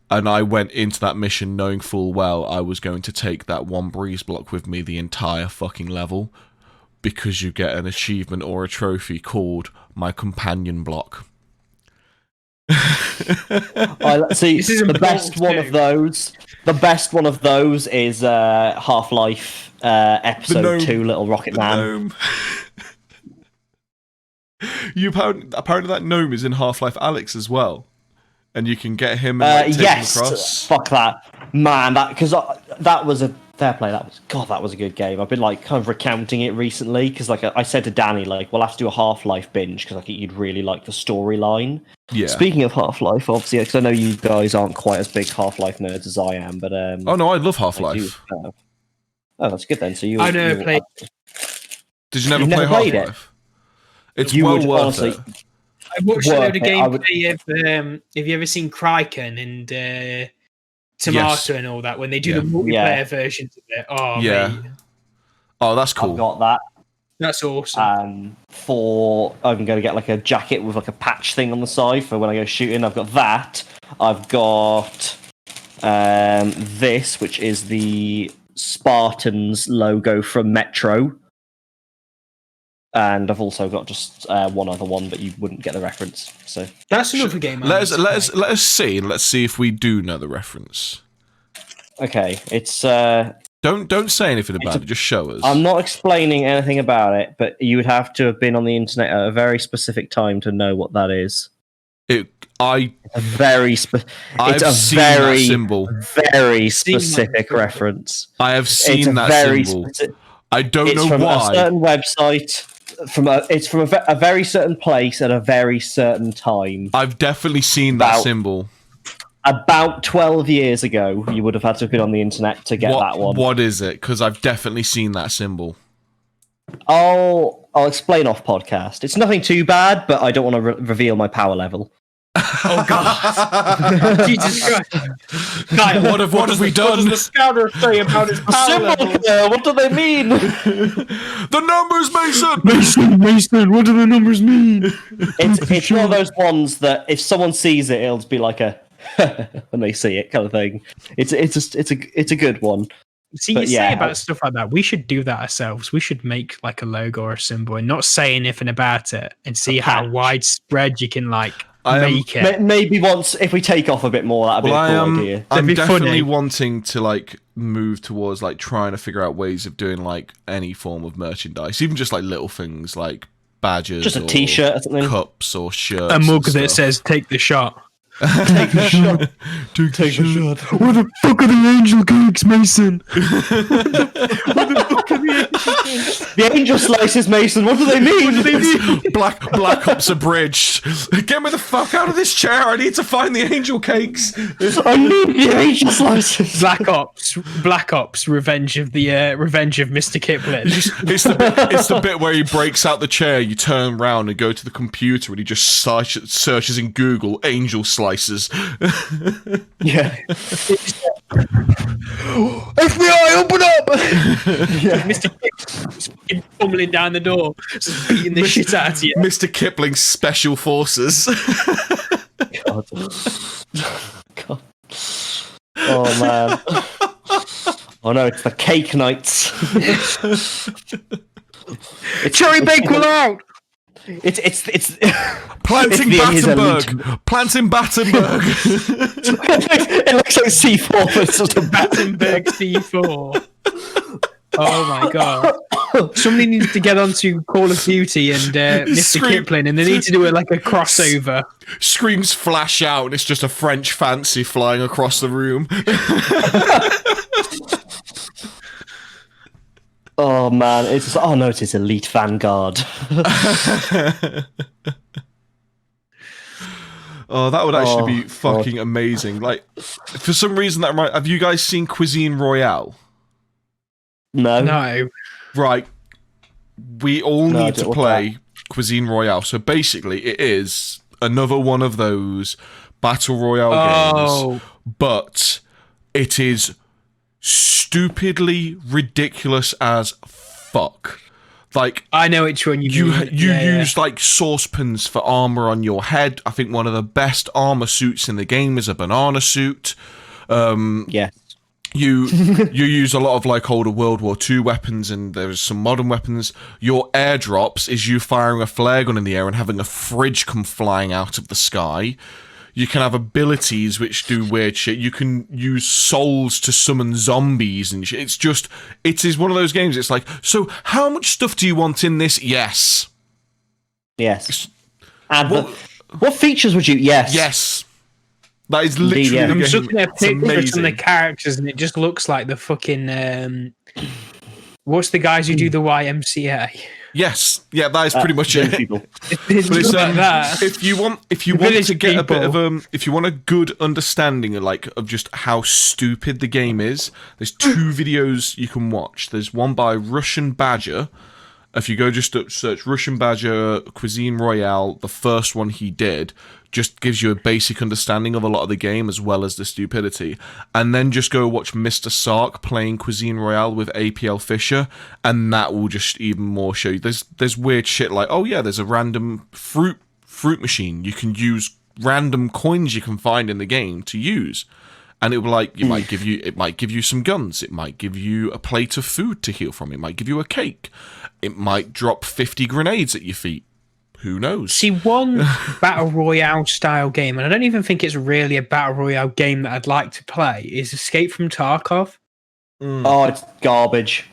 And I went into that mission knowing full well I was going to take that one breeze block with me the entire fucking level, because you get an achievement or a trophy called My Companion Block. See, the best one of those. The best one of those is Half-Life Episode 2, Little Rocket Man. Apparently that gnome is in Half-Life Alyx as well, and you can get him and take him across. Fuck that, man! That was a fair play. That was a good game. I've been like kind of recounting it recently because like I said to Danny, like we'll have to do a Half-Life binge because I think you'd really like the storyline. Yeah. Speaking of Half-Life, obviously, because I know you guys aren't quite as big Half-Life nerds as I am, but oh no, I love Half-Life. Oh, that's good then. So I never played. Did you never play Half-Life? It's well worth it. I watched a load of gameplay of have you ever seen Kraken and Tomato and all that when they do the multiplayer versions of it? Oh yeah. Mate. Oh, that's cool. I've got that. That's awesome. I'm going to get like a jacket with like a patch thing on the side for when I go shooting. I've got that. I've got this, which is the Spartans logo from Metro. And I've also got just one other one, but you wouldn't get the reference. So that's another game. Let us see. Let's see if we do know the reference. Okay, it's Don't say anything about it. Just show us. I'm not explaining anything about it, but you would have to have been on the internet at a very specific time to know what that is. I've seen that symbol. Very specific reference. I have seen that symbol. I don't know from why. A certain website. It's from a very certain place at a very certain time. I've definitely seen that symbol. About 12 years ago, you would have had to have been on the internet to get that one. What is it? Because I've definitely seen that symbol. I'll explain off podcast. It's nothing too bad, but I don't want to reveal my power level. Oh God! Jesus Christ! Guy, what have we done? What does the scouter say about his power level? What do they mean? The numbers, Mason. Mason. What do the numbers mean? It's one of those ones that if someone sees it, it'll be like a when they see it kind of thing. It's a good one. See, you say about stuff like that. We should do that ourselves. We should make like a logo or a symbol and not say anything about it and see how widespread you can like make it. Maybe once if we take off a bit more, that'd be a cool idea. I'm definitely wanting to like move towards like trying to figure out ways of doing like any form of merchandise, even just like little things like badges, just a T-shirt or something, cups or shirts, a mug that says "Take the shot." Take the shot. Take the shot. Where the fuck are the angel cakes, Mason? Where the fuck are the angel The angel slices, Mason. What do they mean? Black Ops abridged. Get me the fuck out of this chair. I need to find the angel cakes. I need the angel slices. Black Ops, Revenge of Mr. Kipling. It's the bit where he breaks out the chair. You turn around and go to the computer, and he just searches in Google angel slices. Yeah. FBI, open up! Mr. Kipling's fucking fumbling down the door, just beating the shit out of you. Mr. Kipling's Special Forces. God. God. Oh man. Oh no, it's the cake nights. Cherry Bakewell out! It's Planting it's Battenberg. Planting Battenberg. It looks like C4, but it's just a Battenberg C4. Oh my god. Somebody needs to get onto Call of Duty and Mr. Kipling, and they need to do it like a crossover. Screams flash out, and it's just a French fancy flying across the room. Oh man, it's it's Elite Vanguard. Oh, that would actually be fucking amazing. Like, for some reason have you guys seen Cuisine Royale? No. Right. We all need to play Cuisine Royale. So basically, it is another one of those battle royale games, but it is stupidly ridiculous as fuck. Like, I know which one you mean. You use like saucepans for armor on your head. I think one of the best armor suits in the game is a banana suit. Yes. You use a lot of like older World War II weapons, and there's some modern weapons. Your airdrops is you firing a flare gun in the air and having a fridge come flying out of the sky. You can have abilities which do weird shit. You can use souls to summon zombies and shit. It is one of those games. It's like, so how much stuff do you want in this? Yes. Yes. And what features would you? Yes. Yes. That is literally the I'm game. just looking at pictures of some of the amazing. characters, and it just looks like the fucking what's the guys who do the YMCA? Yes, yeah, that is pretty much it. People. It's But just like that. If you want Village to get a bit people. of if you want a good understanding of just how stupid the game is, there's two videos you can watch. There's one by Russian Badger. If you go just search Russian Badger Cuisine Royale, the first one he did just gives you a basic understanding of a lot of the game as well as the stupidity. And then just go watch Mr. Sark playing Cuisine Royale with APL Fisher, and that will just even more show you. There's weird shit like, oh yeah, there's a random fruit machine. You can use random coins you can find in the game to use. And it will it might give you some guns. It might give you a plate of food to heal from. It might give you a cake. It might drop 50 grenades at your feet. Who knows? See, one battle royale style game, and I don't even think it's really a battle royale game that I'd like to play, is Escape from Tarkov. Oh, it's garbage.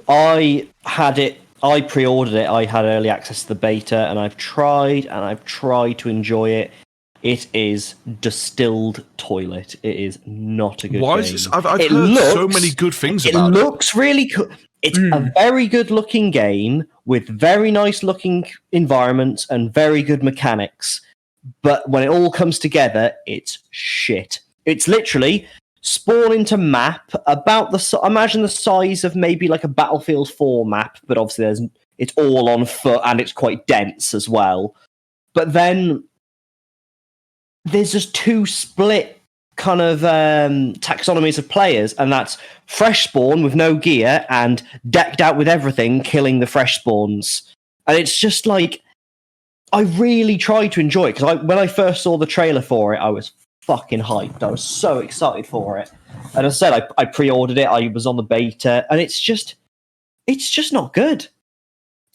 I had it. I pre-ordered it. I had early access to the beta, and I've tried to enjoy it. It is distilled toilet. It is not a good game. Why is this? I've heard so many good things about it. It looks really cool. It's a very good looking game with very nice looking environments and very good mechanics. But when it all comes together, it's shit. It's literally spawn into map about imagine the size of maybe like a Battlefield 4 map, but obviously it's all on foot and it's quite dense as well. But then there's just two split kind of taxonomies of players, and that's fresh spawn with no gear and decked out with everything, killing the fresh spawns. And it's just like, I really tried to enjoy it, because when I first saw the trailer for it, I was fucking hyped. I was so excited for it. And as I said, I pre-ordered it, I was on the beta, and it's just not good.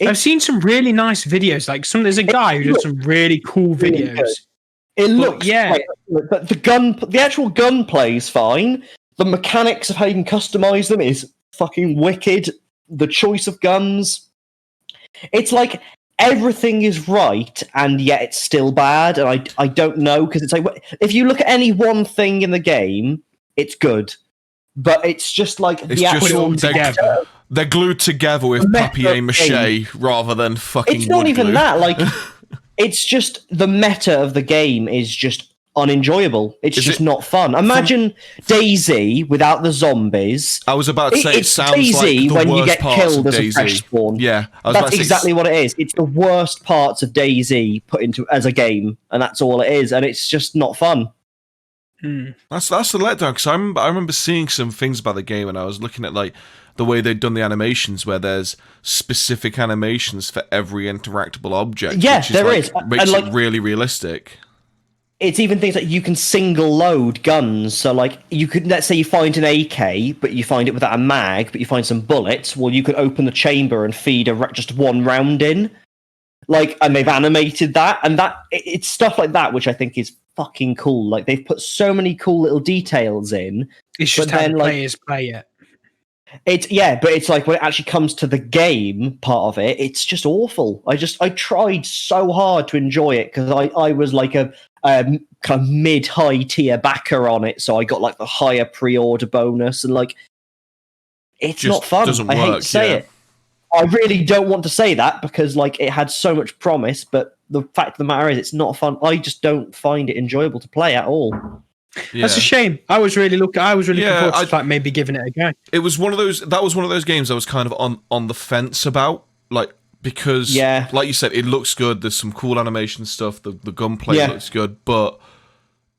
I've seen some really nice videos. Like there's a guy who does some really cool videos. It looks, but the actual gunplay is fine. The mechanics of how you can customize them is fucking wicked. The choice of guns, it's like everything is right, and yet it's still bad. And I don't know, because it's like if you look at any one thing in the game, it's good, but it's just like It's the just actual they're glued together with papier-mâché rather than fucking It's not wood even glue. that. Like, it's just the meta of the game is just unenjoyable. It's just not fun. Imagine DayZ without the zombies. I was about to say, it It's sounds DayZ like the when you worst get parts killed of as a fresh DayZ. spawn. Yeah, That's exactly what it is. It's the worst parts of DayZ put into as a game, and that's all it is. And it's just not fun. That's the letdown, because I remember seeing some things about the game, and I was looking at like the way they'd done the animations, where there's specific animations for every interactable object. Yeah, which is, there like, is. Makes And, it really realistic. It's even things like you can single load guns. So, like, you could, let's say you find an AK, but you find it without a mag, but you find some bullets. Well, you could open the chamber and feed just one round in. Like, and they've animated that, and it's stuff like that which I think is fucking cool. Like, they've put so many cool little details in. It's just how the players play it. But it's like when it actually comes to the game part of it, it's just awful. I tried so hard to enjoy it because I was like a kind of mid-high tier backer on it, so I got like the higher pre-order bonus, and like it's Just not fun. doesn't I hate work, to say yeah. it. I really don't want to say that because like it had so much promise, but the fact of the matter is it's not fun. I just don't find it enjoyable to play at all. Yeah. That's a shame. I was really looking forward to like maybe giving it a go. It was one of those. That was one of those games I was kind of on the fence about, like, because, like you said, it looks good. There's some cool animation stuff. The gunplay looks good, but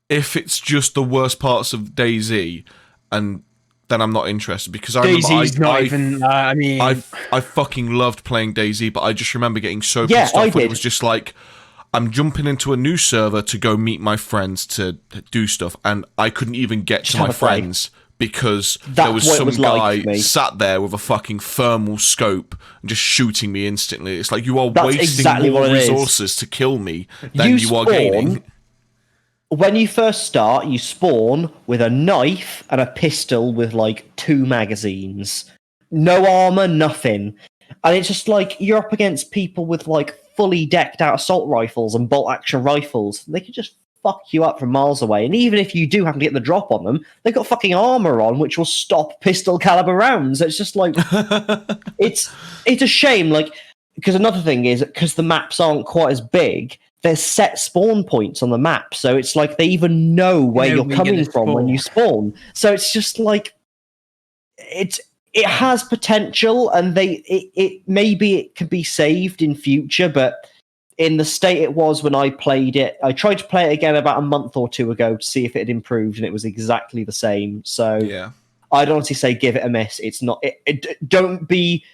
if it's just the worst parts of DayZ, and then I'm not interested, because I fucking loved playing DayZ, but I just remember getting so pissed off when it was just like, I'm jumping into a new server to go meet my friends to do stuff, and I couldn't even get to my friends because there was some guy sat there with a fucking thermal scope and just shooting me instantly. It's like, you are wasting more resources to kill me than you are gaining. When you first start, you spawn with a knife and a pistol with like 2 magazines. No armor, nothing. And it's just like you're up against people with like fully decked out assault rifles and bolt action rifles. They can just fuck you up from miles away. And even if you do happen to get the drop on them, they've got fucking armor on which will stop pistol caliber rounds. It's just like it's a shame. Like, because another thing is, because the maps aren't quite as big, there's set spawn points on the map, so it's like they even know where you're coming from when you spawn. So it's just like it has potential, and it maybe it can be saved in future, but in the state it was when I played it, I tried to play it again about a month or two ago to see if it had improved, and it was exactly the same. So yeah, I'd honestly say give it a miss. It's not. Don't be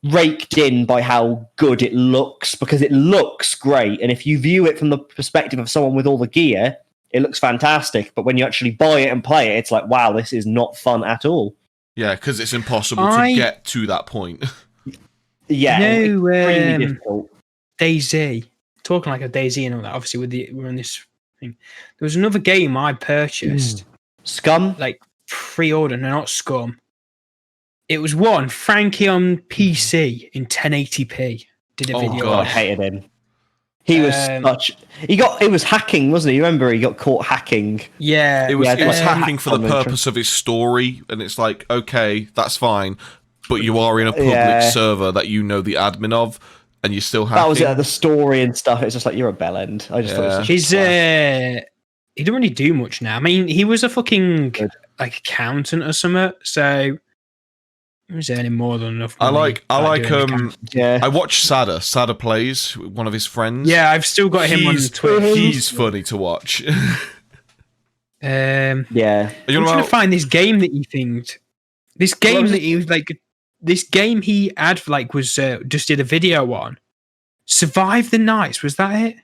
raked in by how good it looks, because it looks great, and if you view it from the perspective of someone with all the gear, it looks fantastic, but when you actually buy it and play it, it's like, wow, this is not fun at all. Yeah, because it's impossible to get to that point. Yeah, extremely difficult. DayZ, talking like a DayZ and all that, obviously we're on this thing, there was another game I purchased, Scum, like pre-order, no, not Scum. It was one Frankie on PC in 1080p. Did a video. God, I hated him. He was it was hacking, wasn't he? You remember he got caught hacking? Yeah. It was hacking for the purpose of his story, and it's like, okay, that's fine, but you are in a public server that you know the admin of, and you're still hacking. That was the story and stuff. It's just like, you're a bellend. I just thought it was he didn't really do much now. I mean, he was a fucking like accountant or something, so he was earning more than enough money. I watched Sada. Sada plays, one of his friends. Yeah, I've still got him on Twitter. He's funny to watch. I'm trying to find this game that he thinked. This game that he was like, this game he had like was just did a video on. Survive the Nights, was that it?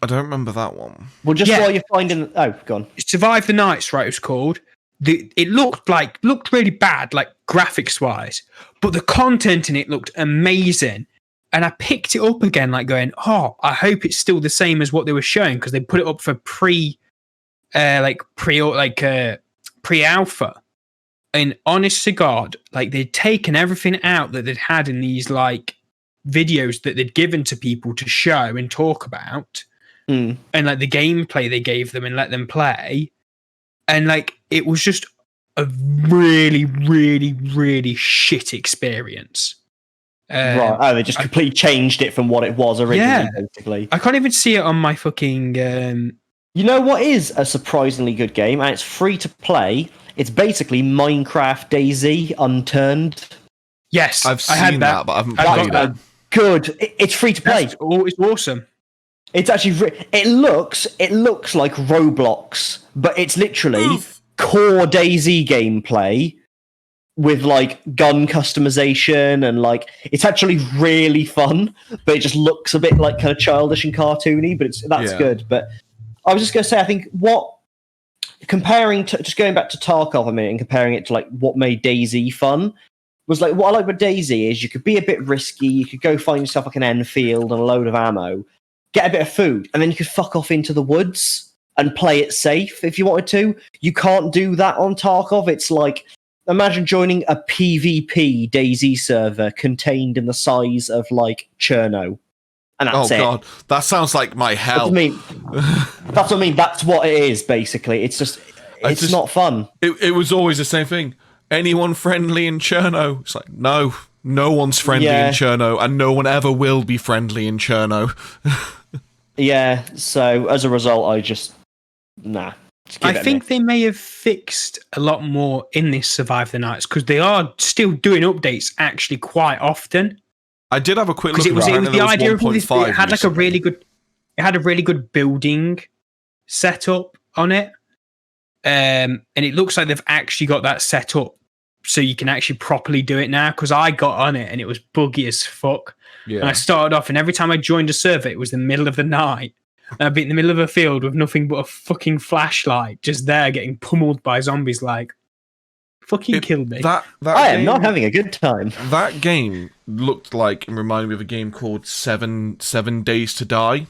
I don't remember that one. Well, just while you're finding, go on. Survive the Nights, right? It was called. It looked really bad, like graphics wise, but the content in it looked amazing. And I picked it up again, like going, oh, I hope it's still the same as what they were showing, because they put it up for pre-alpha. And honest to God, like they'd taken everything out that they'd had in these like videos that they'd given to people to show and talk about, and like the gameplay they gave them and let them play. And like it was just a really, really, really shit experience. Right. Oh, they just completely changed it from what it was originally, basically. I can't even see it on my fucking. You know what is a surprisingly good game, and it's free to play? It's basically Minecraft DayZ Unturned. Yes, I've seen that, but I haven't played it. Good. It's free to play. It's awesome. It's actually it looks like Roblox, but it's literally core DayZ gameplay with like gun customization, and like it's actually really fun, but it just looks a bit like kind of childish and cartoony, but that's good. But I was just going to say, I think comparing to just going back to Tarkov a minute and comparing it to like what made DayZ fun was like what I like with DayZ is you could be a bit risky, you could go find yourself like an Enfield and a load of ammo, get a bit of food, and then you could fuck off into the woods and play it safe if you wanted to. You can't do that on Tarkov. It's like, imagine joining a PvP DayZ server contained in the size of like Cherno. And that's it. Oh god, that sounds like my hell. That's what I mean. That's what it is, basically. It's just, it's not fun. It was always the same thing. Anyone friendly in Cherno? It's like, no one's friendly in Cherno, and no one ever will be friendly in Cherno. Yeah, so as a result, I just, nah. I think they may have fixed a lot more in this Survive the Nights, because they are still doing updates actually quite often. I did have a quick look. Because it was the idea of this. It had like a really good building setup on it, and it looks like they've actually got that set up so you can actually properly do it now. Because I got on it and it was buggy as fuck. Yeah. And I started off, and every time I joined a server, it was the middle of the night. And I'd be in the middle of a field with nothing but a fucking flashlight, just there getting pummeled by zombies. Like, fucking killed me. I am not having a good time. That game looked like, and reminded me of a game called Seven Days to Die.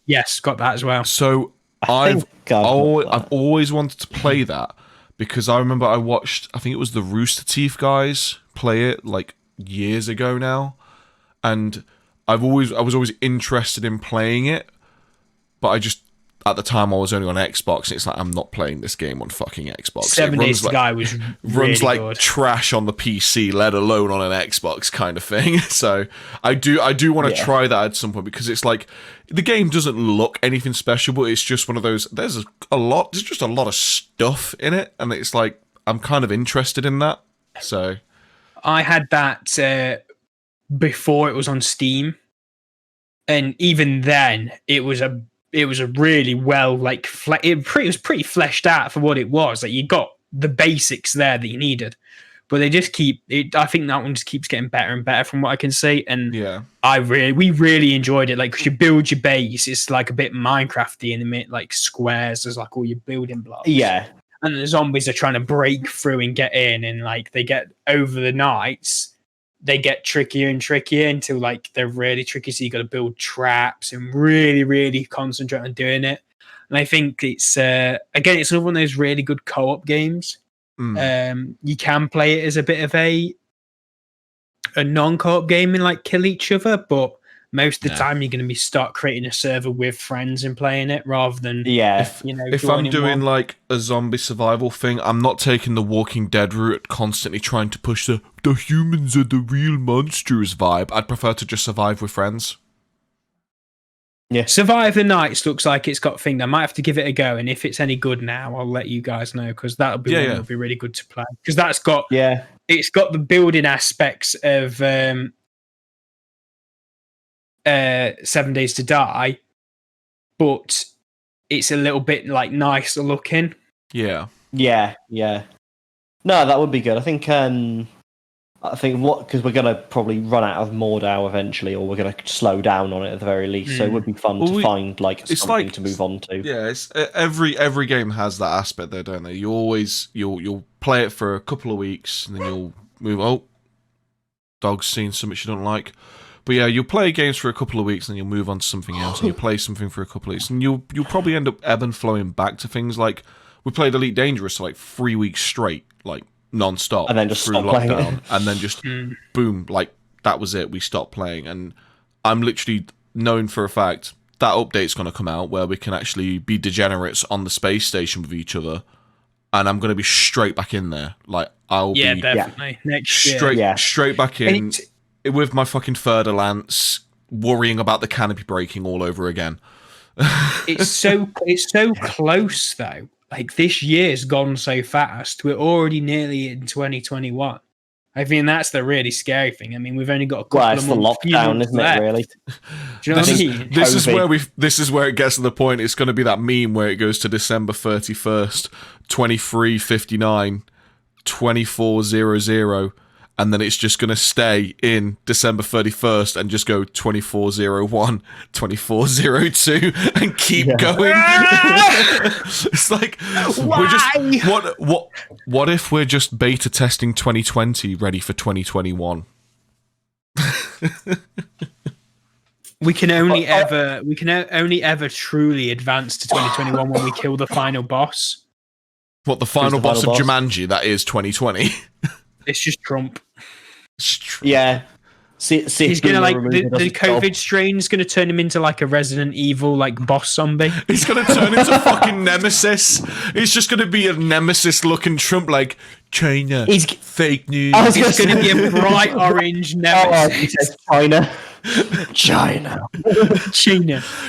Yes, got that as well. So I've always wanted to play that, because I remember I watched, I think it was the Rooster Teeth guys play it like years ago now, and I was always interested in playing it, but I just, at the time I was only on Xbox, and it's like, I'm not playing this game on fucking Xbox. 7 Days to Die was runs really like good. Trash on the PC, let alone on an Xbox kind of thing. So I do want to try that at some point, because it's like, the game doesn't look anything special, but it's just one of those, there's just a lot of stuff in it, and it's like, I'm kind of interested in that. So I had that before it was on Steam, and even then it was a really well, like, it was pretty fleshed out for what it was. Like, you got the basics there that you needed, but they just keep it. I think that one just keeps getting better and better from what I can see. And we really enjoyed it. Like, 'cause you build your base, it's like a bit Minecrafty in the mid, like squares. There's like all your building blocks. Yeah, and the zombies are trying to break through and get in, and like they get over the nights. They get trickier and trickier until like they're really tricky. So you got to build traps and really, really concentrate on doing it. And I think it's again, it's another one of those really good co-op games. You can play it as a bit of a non-co-op game and like kill each other, but most of the time you're going to be start creating a server with friends and playing it rather than if I'm doing like a zombie survival thing, I'm not taking the Walking Dead route, constantly trying to push the humans are the real monsters vibe. I'd prefer to just survive with friends. Yeah, Survive the Nights looks like it's got a thing. I might have to give it a go, and if it's any good now, I'll let you guys know, because that'll be one that'll be really good to play, because that's got it's got the building aspects of 7 Days to Die, but it's a little bit like nicer looking. Yeah. No, that would be good. I think because we're gonna probably run out of Mordau eventually, or we're gonna slow down on it at the very least. So it would be fun to find like something to move on to. Yeah, it's every game has that aspect though, don't they? You'll play it for a couple of weeks, and then you'll move. Oh, dog's seen something she don't like. But yeah, you'll play games for a couple of weeks, and you'll move on to something else, and you'll play something for a couple of weeks, and you'll probably end up ebb and flowing back to things like, we played Elite Dangerous for like 3 weeks straight, like non-stop, and then just through lockdown, and then just boom, like that was it. We stopped playing, and I'm literally knowing for a fact that update's going to come out where we can actually be degenerates on the space station with each other, and I'm going to be straight back in there. Like, I'll be definitely next year. straight back in with my fucking Further Lance, worrying about the canopy breaking all over again. It's so close though. Like, this year's gone so fast. We're already nearly in 2021. I mean, that's the really scary thing. I mean, we've only got a couple of months. It's the lockdown, isn't it? Really? Do you know what I mean? This is where it gets to the point. It's going to be that meme where it goes to December 31st, 23:59, 24:00, and then it's just going to stay in December 31st and just go 24:01, 24:02, and keep going. It's like, what if we're just beta testing 2020 ready for 2021? We can only ever truly advance to 2021 when we kill the final boss. What, the final boss of Jumanji? That is 2020. It's just Trump. Yeah. He's gonna the COVID strain's gonna turn him into like a Resident Evil like boss zombie. He's gonna turn into fucking Nemesis. He's just gonna be a Nemesis looking Trump, like China. He's fake news. He's gonna be a bright orange Nemesis. He says China. China.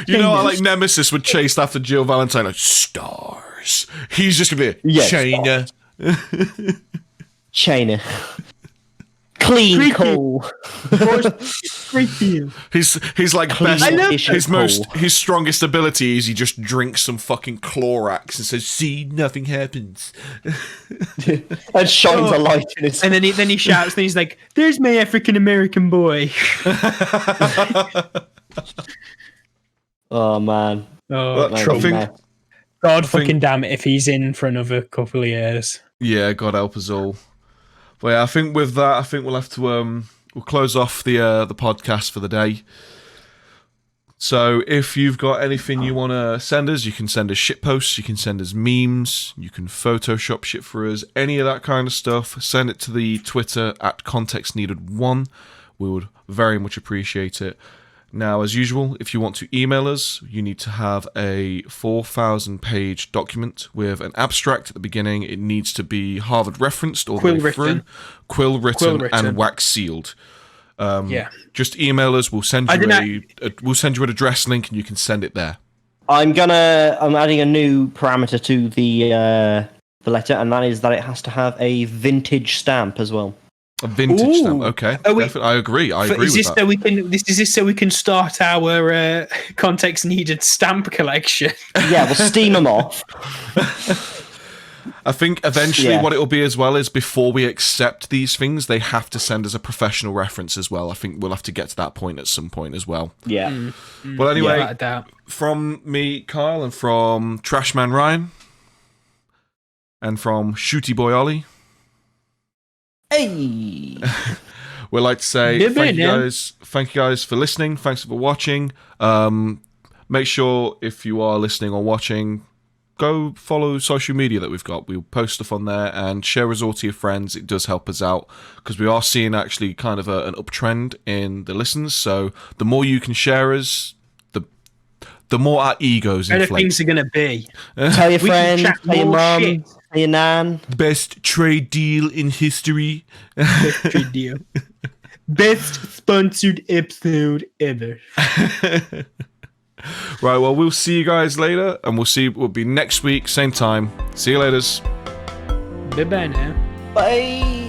You know how like Nemesis would chase after Jill Valentine, like stars. He's just gonna be China. China. Clean coal. He's like best. His strongest ability is he just drinks some fucking Clorox and says, "See, nothing happens." And shines a light in his. And then he shouts. Then he's like, "There's my African American boy." Oh man. God fucking damn it! If he's in for another couple of years. Yeah, God help us all. But yeah, I think with that, we'll have to we'll close off the podcast for the day. So if you've got anything you want to send us, you can send us shit posts, you can send us memes, you can Photoshop shit for us, any of that kind of stuff. Send it to the Twitter at contextneeded1. We would very much appreciate it. Now, as usual, if you want to email us, you need to have a 4,000-page document with an abstract at the beginning. It needs to be Harvard referenced all the way through, quill written, and wax sealed. Just email us. We'll send you we'll send you an address link, and you can send it there. I'm adding a new parameter to the letter, and that is that it has to have a vintage stamp as well. A vintage stamp, okay. I agree. I agree with that. Is this so we can start our context needed stamp collection? Yeah, we'll steam them off. I think eventually what it will be as well is before we accept these things, they have to send us a professional reference as well. I think we'll have to get to that point at some point as well. Yeah. Well, anyway, from me, Kyle, and from Trashman Ryan, and from Shooty Boy Ollie. Hey. We'd like to say thank you guys for listening. Thanks for watching. Make sure if you are listening or watching, go follow social media that we've got. We'll post stuff on there and share us all to your friends. It does help us out because we are seeing actually kind of an uptrend in the listens. So the more you can share us, the more our egos inflate. Better things are going to be. Tell your friends, tell your mum. Hey, Nan. Best trade deal in history. Best trade deal. Best sponsored episode ever. Right, well, we'll see you guys later, and we'll be next week, same time. See you later. Bye-bye now. Bye.